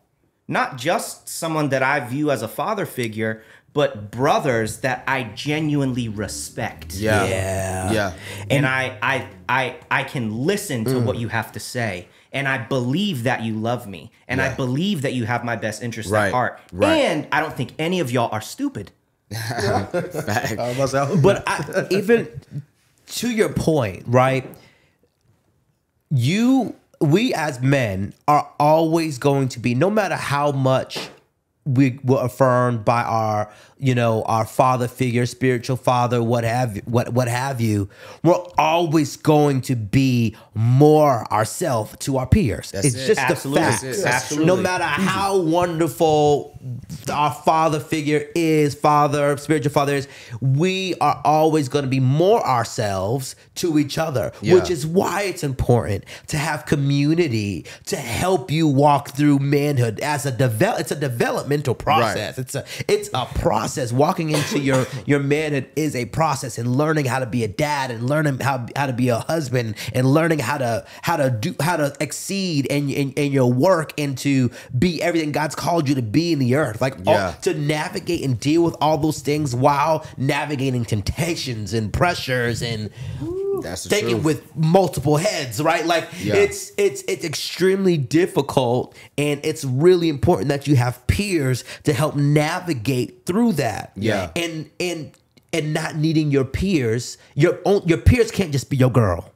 not just someone that I view as a father figure, but brothers that I genuinely respect. Yeah. Yeah. Yeah. And I can listen to what you have to say. And I believe that you love me. And I believe that you have my best interest at heart. Right. And I don't think any of y'all are stupid. Fact. But even to your point, right? We as men are always going to be, no matter how much we were affirmed by our, our father figure, spiritual father, what have you, we're always going to be more ourselves to our peers. It's just Absolutely. the fact. That's it. Absolutely. No matter how wonderful our father figure is, spiritual father is, we are always going to be more ourselves to each other, which is why it's important to have community to help you walk through manhood as it's a developmental process. Right. It's a process. Walking into your manhood is a process, and learning how to be a dad, and learning how to be a husband, and learning how to exceed in your work, and to be everything God's called you to be in the earth. To navigate and deal with all those things while navigating temptations and pressures and That's the thinking truth. with multiple heads, right? It's extremely difficult, and it's really important that you have peers to help navigate through that. Yeah. And not needing your peers. Your peers can't just be your girl.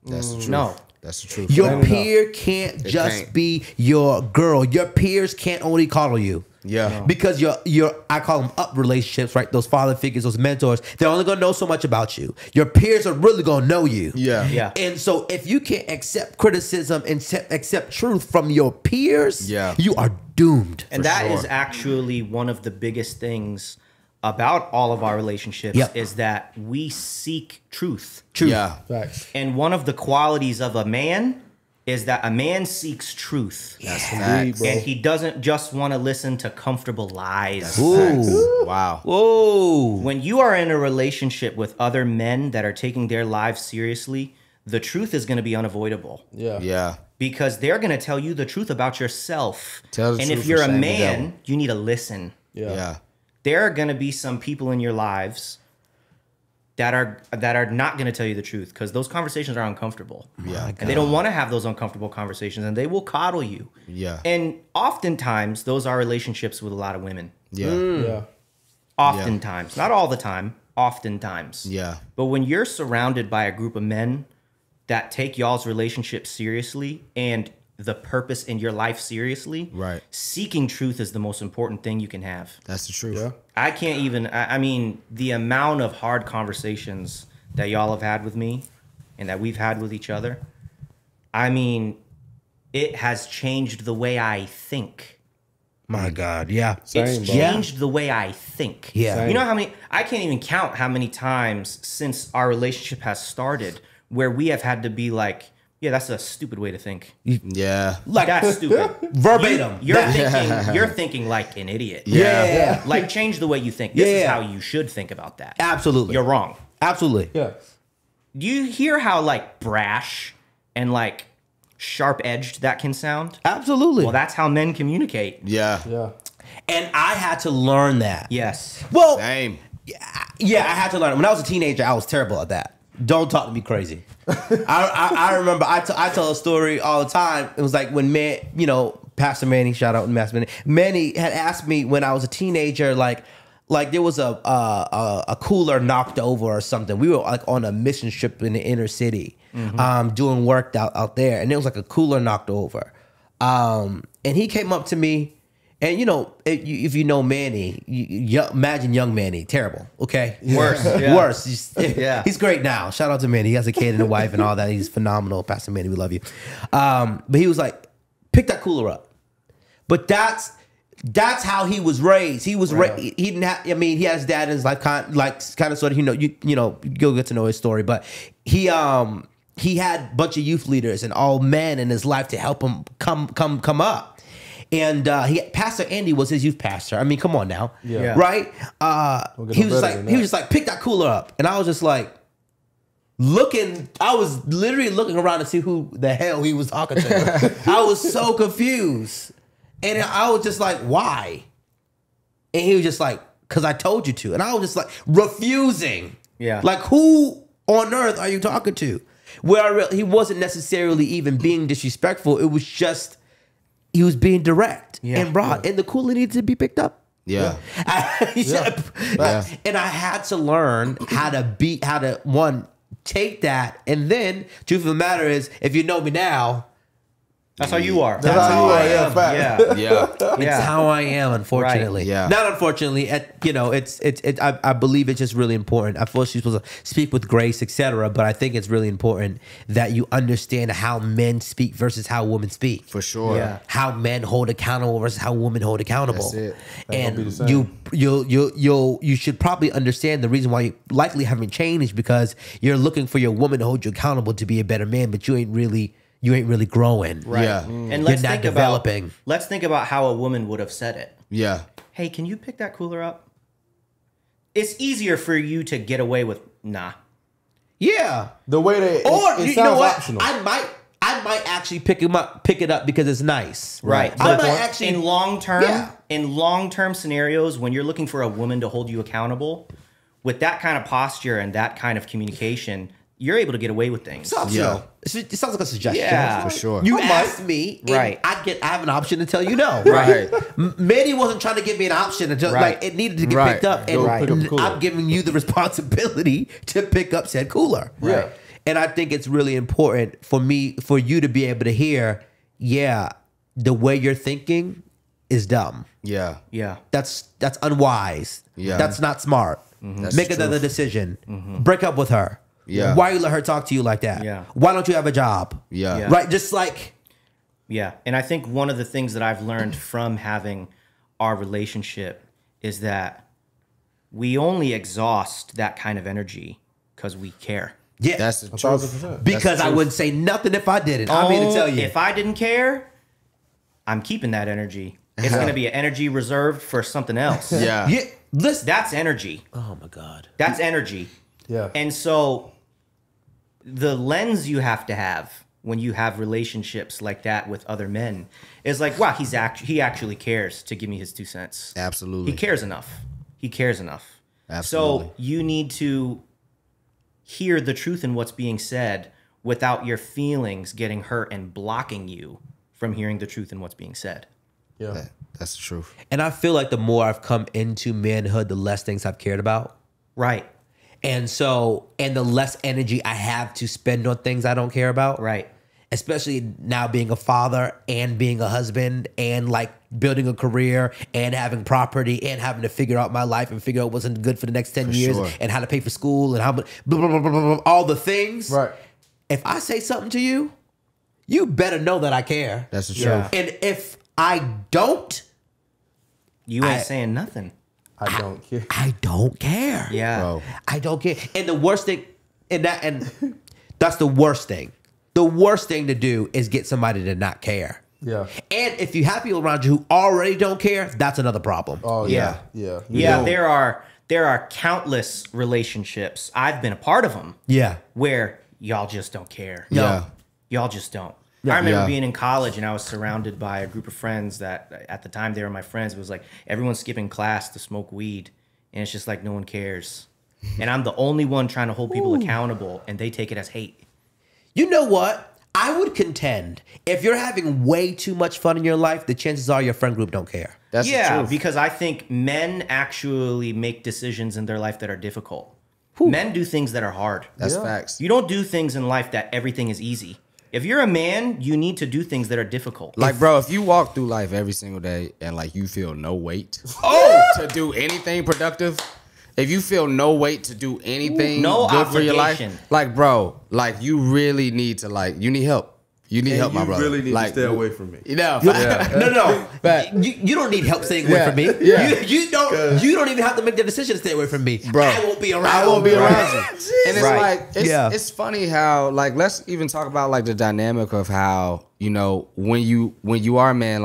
That's the truth. No. That's the truth. Your peer can't just can't. be your girl. Your peers can't only coddle you. Yeah. No. Because I call them up relationships, right? Those father figures, those mentors, they're only gonna know so much about you. Your peers are really gonna know you. Yeah. Yeah. And so if you can't accept criticism and accept truth from your peers, you are doomed. And that is actually one of the biggest things about all of our relationships is that we seek truth. Yeah. Facts. And one of the qualities of a man is that a man seeks truth. That's facts. And he doesn't just want to listen to comfortable lies. Ooh. Wow. Whoa. When you are in a relationship with other men that are taking their lives seriously, the truth is going to be unavoidable. Yeah. Yeah. Because they're going to tell you the truth about yourself. Tell the and truth if you're or a shame the devil. man, you need to listen. Yeah. There are going to be some people in your lives that are not going to tell you the truth because those conversations are uncomfortable. Yeah. And they don't want to have those uncomfortable conversations, and they will coddle you. Yeah. And oftentimes, those are relationships with a lot of women. Yeah. Yeah. Oftentimes. Not all the time. Oftentimes. Yeah. But when you're surrounded by a group of men that take y'all's relationship seriously and the purpose in your life seriously, Right. seeking truth is the most important thing you can have. That's the truth. Yeah. I can't even, I mean, the amount of hard conversations that y'all have had with me and that we've had with each other, I mean, it has changed the way I think. My God, yeah. It's bro. changed the way I think. Yeah. Same. You know how many, I can't even count how many times since our relationship has started where we have had to be like, yeah, that's a stupid way to think. Yeah. That's stupid. Verbatim. You're thinking like an idiot. Yeah. Like, change the way you think. This is Yeah. how you should think about that. Absolutely. You're wrong. Absolutely. Yeah. Do you hear how like brash and like sharp edged that can sound? Absolutely. Well, that's how men communicate. Yeah. Yeah. And I had to learn that. Yes. Well, Same. yeah, I had to learn it. When I was a teenager, I was terrible at that. Don't talk to me crazy. I remember I tell a story all the time. It was like when Pastor Manny, shout out to Manny had asked me when I was a teenager, like there was a cooler knocked over or something. We were like on a mission trip in the inner city, doing work out there, and there was like a cooler knocked over. And he came up to me And if you know Manny, imagine young Manny, terrible. Okay, Worse, worse. Yeah. He's great now. Shout out to Manny. He has a kid and a wife and all that. He's phenomenal, Pastor Manny. We love you. But he was like, pick that cooler up. But that's how he was raised. He was he didn't have. I mean, he had his dad in his life, kind of sort of. You'll get to know his story. But he had a bunch of youth leaders and all men in his life to help him come up. And Pastor Andy was his youth pastor. I mean, come on now, right? He was just like, pick that cooler up, and I was just like looking. I was literally looking around to see who the hell he was talking to. I was so confused, and I was just like, why? And he was just like, because I told you to, and I was just like refusing. Yeah, like who on earth are you talking to? Where he wasn't necessarily even being disrespectful. It was just. He was being direct and broad, and the cooler needed to be picked up. Yeah. And I had to learn how to take that, and then truth of the matter is, if you know me now, that's how you are. That's how you are. It's how I am, unfortunately. Right. Yeah. Not unfortunately. I believe it's just really important. I feel she's supposed to speak with grace, etc. But I think it's really important that you understand how men speak versus how women speak. For sure. Yeah. How men hold accountable versus how women hold accountable. That's it. And you should probably understand the reason why you likely haven't changed, because you're looking for your woman to hold you accountable to be a better man, but you ain't really growing. Right. Yeah. And let's You're not developing. Let's think about how a woman would have said it. Yeah. Hey, can you pick that cooler up? It's easier for you to get away with nah. Yeah. The way that it you sounds know what? optional. I might actually pick it up because it's nice. Right. I But might actually in long term scenarios, when you're looking for a woman to hold you accountable, with that kind of posture and that kind of communication, you're able to get away with things. It sounds like a suggestion. Yeah, for sure. You asked me, and right? I have an option to tell you no. Right. Manny wasn't trying to give me an option until like it needed to get picked up, and I'm giving you the responsibility to pick up said cooler. Right. And I think it's really important for you to be able to hear, the way you're thinking is dumb. Yeah. Yeah. That's unwise. Yeah. That's not smart. That's Make the another truth. decision. Break up with her. Yeah. Why you let her talk to you like that? Yeah. Why don't you have a job? Yeah. Right? Just like... Yeah. And I think one of the things that I've learned from having our relationship is that we only exhaust that kind of energy because we care. Yeah. That's the truth. 1,000%. Because I wouldn't say nothing if I didn't. I'm here to tell you. If I didn't care, I'm keeping that energy. It's going to be an energy reserved for something else. Yeah. Listen. That's energy. Oh my God. That's energy. Yeah. And so the lens you have to have when you have relationships like that with other men is like, wow, he actually cares to give me his 2 cents. Absolutely. He cares enough. He cares enough. Absolutely. So you need to hear the truth in what's being said without your feelings getting hurt and blocking you from hearing the truth in what's being said. Yeah. That's the truth. And I feel like the more I've come into manhood, the less things I've cared about. Right. And the less energy I have to spend on things I don't care about. Right. Especially now being a father and being a husband and like building a career and having property and having to figure out my life and figure out what's good for the next 10 years and how to pay for school and how blah, blah, blah, blah, blah, all the things. Right. If I say something to you, you better know that I care. That's the truth. Yeah. And if I don't, You ain't saying nothing. I don't care. I don't care. Yeah. Bro. I don't care. And the worst thing, and that's the worst thing. The worst thing to do is get somebody to not care. Yeah. And if you have people around you who already don't care, that's another problem. Oh yeah. Yeah. Yeah, there are countless relationships. I've been a part of them. Yeah. Where y'all just don't care. Yeah. Y'all just don't. I remember Yeah. being in college and I was surrounded by a group of friends that at the time they were my friends. It was like everyone's skipping class to smoke weed. And it's just like no one cares. And I'm the only one trying to hold people accountable and they take it as hate. You know what? I would contend if you're having way too much fun in your life, the chances are your friend group don't care. That's the truth. because I think men actually make decisions in their life that are difficult. Men do things that are hard. That's Yeah. facts. You don't do things in life that everything is easy. If you're a man, you need to do things that are difficult. Like, bro, if you walk through life every single day and like you feel no weight to do anything productive, if you feel no weight to do anything good for your life, like, bro, like you really need to you need help. You need help, my brother. You really need to stay away from me. No. But you don't need help staying away from me. Yeah. You don't even have to make the decision to stay away from me. Bro, I won't be around. I won't be around you. And it's it's funny how let's even talk about the dynamic of how, when you are a man,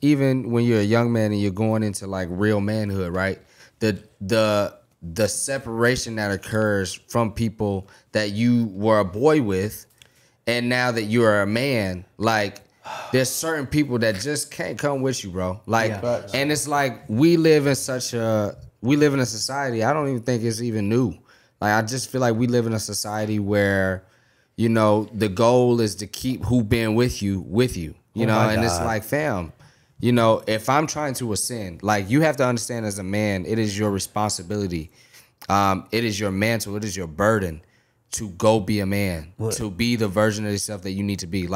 even when you're a young man and you're going into real manhood, right? The separation that occurs from people that you were a boy with. And now that you are a man, there's certain people that just can't come with you, bro. And it's we live in a society. I don't even think it's even new. I just feel like we live in a society where, the goal is to keep who been with you, and it's fam, if I'm trying to ascend, you have to understand as a man, it is your responsibility. It is your mantle. It is your burden to go be a man, to be the version of yourself that you need to be.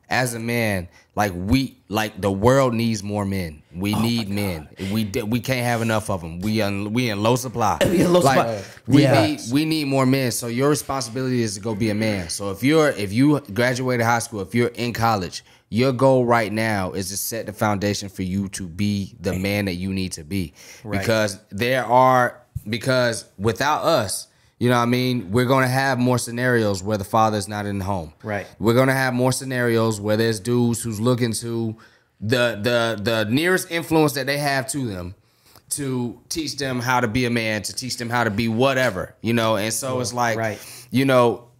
As a man, the world needs more men. We need men. We can't have enough of them. We in low supply. We need more men. So your responsibility is to go be a man. So if you graduated high school, if you're in college, your goal right now is to set the foundation for you to be the man that you need to be. Right. Because without us, we're going to have more scenarios where the father's not in the home. Right. We're going to have more scenarios where there's dudes who's looking to the nearest influence that they have to them to teach them how to be a man, to teach them how to be whatever, And so it's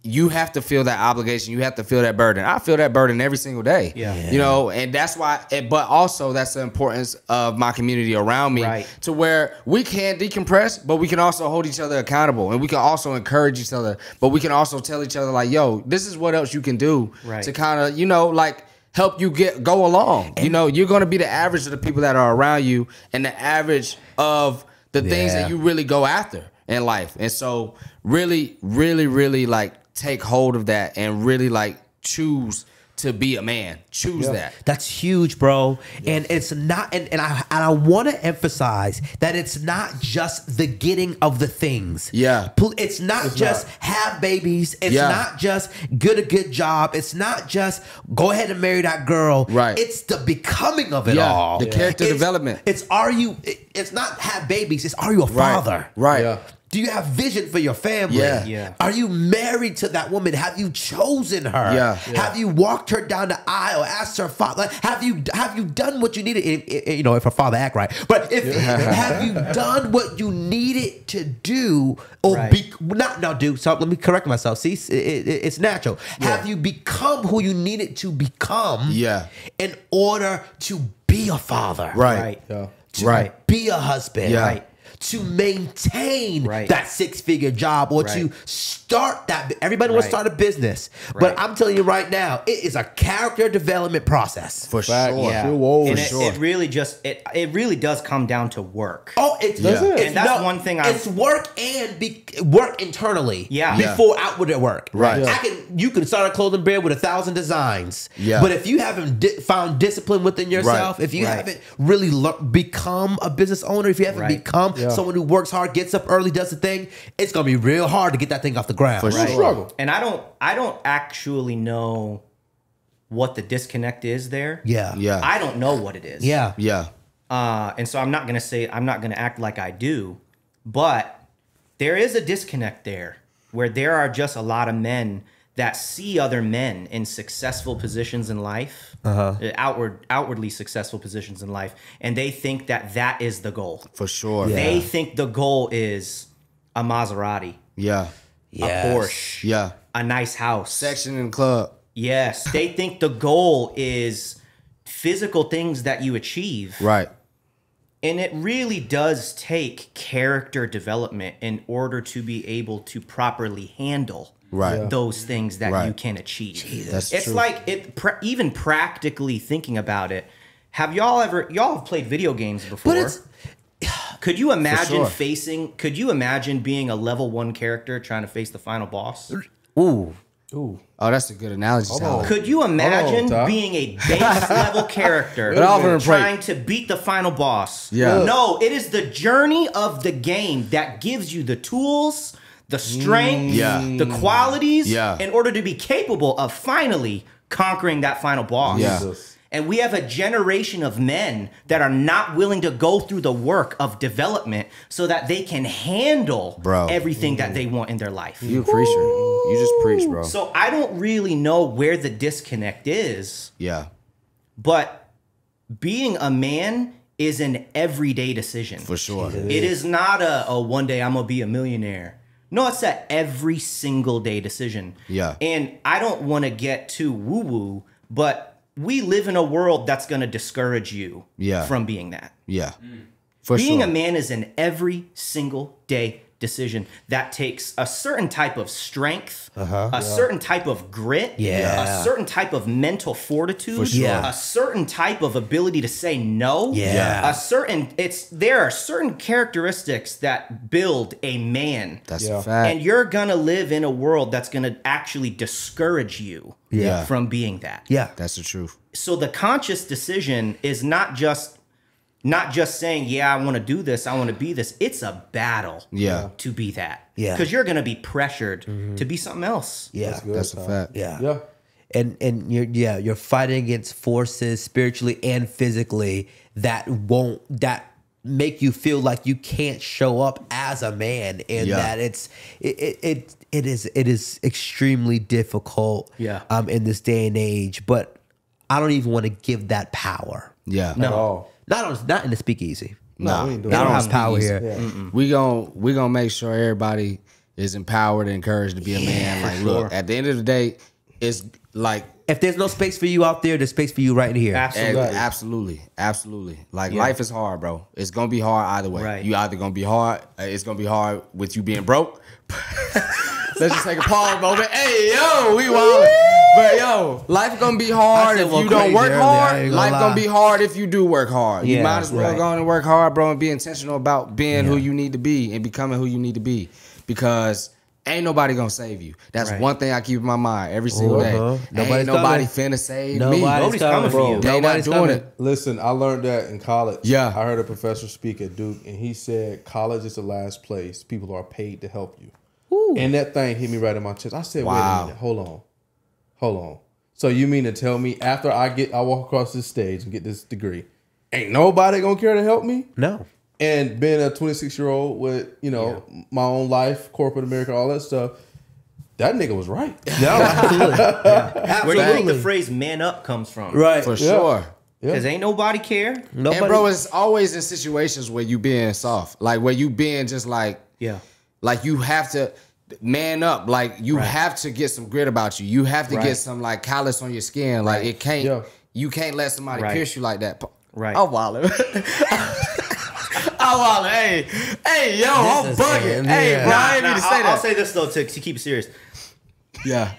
you have to feel that obligation. You have to feel that burden. I feel that burden every single day. Yeah. And that's why, but also that's the importance of my community around me to where we can decompress, but we can also hold each other accountable, and we can also encourage each other, but we can also tell each other yo, this is what else you can do to kind of, help you go along. You're going to be the average of the people that are around you and the average of the things that you really go after in life. And so really, really, really take hold of that and really choose to be a man. Choose that. That's huge, bro. Yeah. And it's not, and I want to emphasize that it's not just the getting of the things. Yeah. It's not just have babies. It's not just get a good job. It's not just go ahead and marry that girl. Right. It's the becoming of it all. The character development. It's not have babies. It's are you a father? Right. Yeah. Do you have vision for your family? Yeah. Are you married to that woman? Have you chosen her? Yeah. Have you walked her down the aisle? Asked her father? Have you done what you needed? If her father act right, but have you done what you needed to do or not do? So let me correct myself. See, it's natural. Yeah. Have you become who you needed to become? Yeah. In order to be a father. Right. To be a husband. Yeah. Right. To maintain that six-figure job or to start that. Everybody wants to start a business. But I'm telling you right now, it is a character development process. For sure. Yeah. And it really it really does come down to work. Oh, it does. And that's one thing it's work and work internally. Yeah. Before outward at work. Right. Yeah. You can start a clothing brand with 1,000 designs. Yeah. But if you haven't found discipline within yourself, if you haven't really become a business owner, if you haven't become someone who works hard, gets up early, does the thing, it's gonna be real hard to get that thing off the ground. For sure. And I don't actually know what the disconnect is there. Yeah. I don't know what it is. Yeah. And so I'm not gonna act like I do, but there is a disconnect there where there are just a lot of men that see other men in successful positions in life, outwardly successful positions in life, and they think that is the goal. For sure. Yeah. They think the goal is a Maserati. Yeah. A Porsche. Yeah. A nice house. Section in the club. Yes. They think the goal is physical things that you achieve. Right. And it really does take character development in order to be able to properly handle those things that you can achieve. Jesus. It's true. like even practically thinking about it. Have y'all have played video games before? But could you imagine being a level 1 character trying to face the final boss? Ooh. Ooh. Oh, that's a good analogy, Tyler. Could you imagine Ty. being a base level character trying to beat the final boss? Yeah. No, it is the journey of the game that gives you the tools, the strength, the qualities in order to be capable of finally conquering that final boss. Yeah. And we have a generation of men that are not willing to go through the work of development so that they can handle everything that they want in their life. You a preacher. You just preach, bro. So I don't really know where the disconnect is. Yeah. But being a man is an everyday decision. For sure. It is not a one day I'm going to be a millionaire. No, it's a every single day decision. Yeah. And I don't want to get too woo-woo, but we live in a world that's going to discourage you from being that. Yeah. For Being a man is an every single day decision that takes a certain type of strength, a certain type of grit, a certain type of mental fortitude, a certain type of ability to say no. There are certain characteristics that build a man. That's a fact. And you're gonna live in a world that's gonna actually discourage you from being that. Yeah. That's the truth. So the conscious decision is not just saying, yeah, I want to do this, I want to be this. It's a battle to be that. Yeah. Because you're going to be pressured to be something else. Yeah. That's a fact. Yeah. Yeah. And you're fighting against forces spiritually and physically that make you feel like you can't show up as a man, and that it is extremely difficult in this day and age. But I don't even want to give that power. Yeah. No. Not in the speakeasy. No, we ain't doing They don't that. have power here. Yeah. We gonna make sure everybody is empowered and encouraged to be a man. Like, look, at the end of the day, it's like If there's no space for you out there, there's space for you right here. absolutely. Like, life is hard, bro. It's gonna be hard either way. Right. You either gonna be hard. It's gonna be hard with you being broke. Let's just take a pause moment. Hey, yo, we wildin'. But yo, life gonna be hard if you don't work hard. Life gonna be hard if you do work hard. You might as well go and work hard, bro, and be intentional about being who you need to be and becoming who you need to be. Because ain't nobody gonna save you. That's one thing I keep in my mind every single day. Ain't nobody finna save me. Nobody's coming for you. They not doing it. Listen, I learned that in college. Yeah. I heard a professor speak at Duke, and he said college is the last place people are paid to help you. And that thing hit me right in my chest. I said, wait a minute, hold on. So you mean to tell me after I walk across this stage and get this degree, ain't nobody gonna care to help me? No. And being a 26-year-old with, my own life, corporate America, all that stuff, that nigga was right. No, absolutely. Where do you think the phrase "man up" comes from? Right. For sure. Because ain't nobody care. Nobody. And bro, it's always in situations where you being soft. Like where you being just like you have to man up. Like you have to get some grit about you. You have to get some like callus on your skin. Like it can't you can't let somebody pierce you like that. Right. Oh, Waller. Hey, yo, I'm bugging. Hey, bro, I ain't need to say that. I'll say this though to keep it serious. Yeah.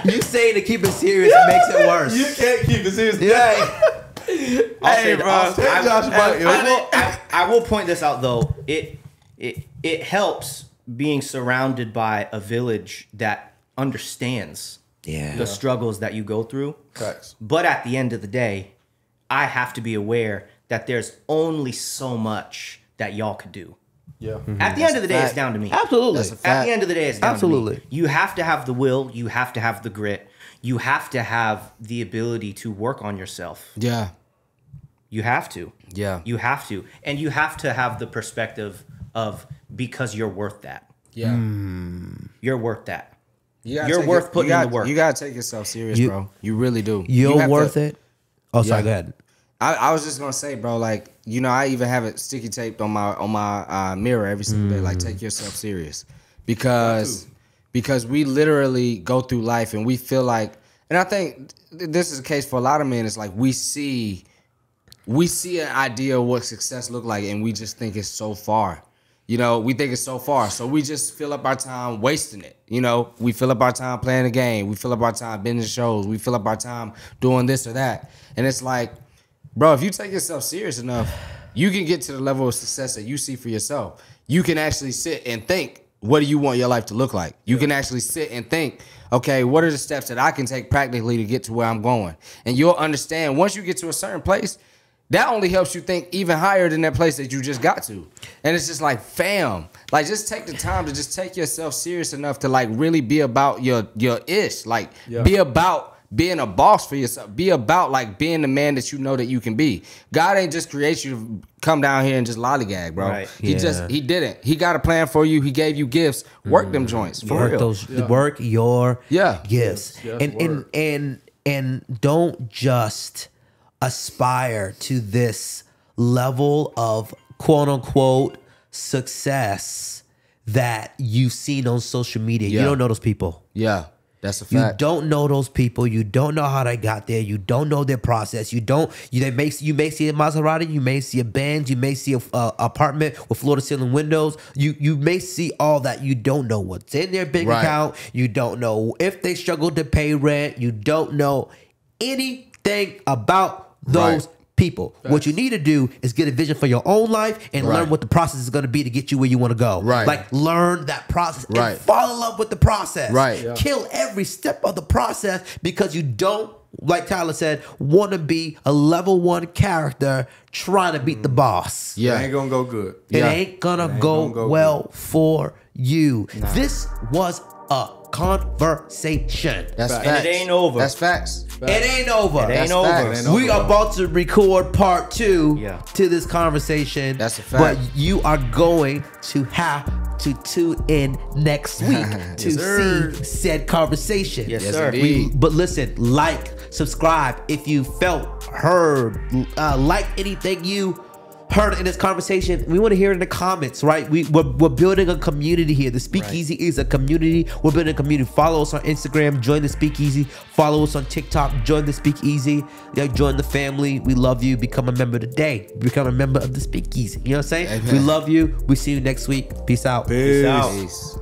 You saying to keep it serious makes it worse. You can't keep it serious. I will point this out though. It helps being surrounded by a village that understands the struggles that you go through. Facts. But at the end of the day, I have to be aware that there's only so much that y'all could do. Yeah. At the end of the day, it's down to me. Absolutely. At the end of the day, it's down to Absolutely. me. You have to have the will. You have to have the grit. You have to have the ability to work on yourself. Yeah. You have to. Yeah. You have to. And you have to have the perspective of because you're worth that. Yeah. You're worth that. You're worth putting in the work. You gotta take yourself serious, bro. You really do. You're worth it. Oh, sorry, go ahead. I was just gonna say, bro, like, I even have it sticky taped on my mirror every single day. Like, take yourself serious. Because we literally go through life and we feel like, and I think this is the case for a lot of men, it's like we see an idea of what success look like and we just think it's so far. We think it's so far. So we just fill up our time wasting it. We fill up our time playing the game. We fill up our time binging shows. We fill up our time doing this or that. And it's like, bro, if you take yourself serious enough, you can get to the level of success that you see for yourself. You can actually sit and think what do you want your life to look like? You can actually sit and think, okay, what are the steps that I can take practically to get to where I'm going? And you'll understand once you get to a certain place, that only helps you think even higher than that place that you just got to. And it's just like, fam, like just take the time to just take yourself serious enough to like really be about your ish. Like be about being a boss for yourself. Be about like being the man that you know that you can be. God ain't just create you to come down here and just lollygag, bro. Right. He didn't. He got a plan for you. He gave you gifts. Work them joints for real. Work your gifts. Yes, and don't just aspire to this level of quote unquote success that you've seen on social media. You don't know those people. Yeah. That's a fact. You don't know those people. You don't know how they got there. You don't know their process. You may see a Maserati. You may see a Benz. You may see a apartment with floor to ceiling windows. You may see all that. You don't know what's in their bank account. You don't know if they struggle to pay rent. You don't know anything about those people. What you need to do is get a vision for your own life and learn what the process is going to be to get you where you want to go. Like learn that process and fall in love with the process. Kill every step of the process because you don't, like Tyler said, want to be a level 1 character trying to beat the boss. It ain't going to go good. It ain't going to go well for you. This was a conversation. That's facts. And it ain't over. That's facts. It ain't over. It ain't over. We are about to record part 2 to this conversation. That's a fact. But you are going to have to tune in next week to see said conversation. Yes, sir. But listen, like, subscribe if you felt heard, like anything you heard in this conversation. We want to hear it in the comments, right? We're building a community here. The Speakeasy is a community. We're building a community. Follow us on Instagram. Join the Speakeasy. Follow us on TikTok. Join the Speakeasy. Join the family. We love you. Become a member today. Become a member of the Speakeasy. You know what I'm saying? Amen. We love you. We see you next week. Peace out. Peace. Peace out.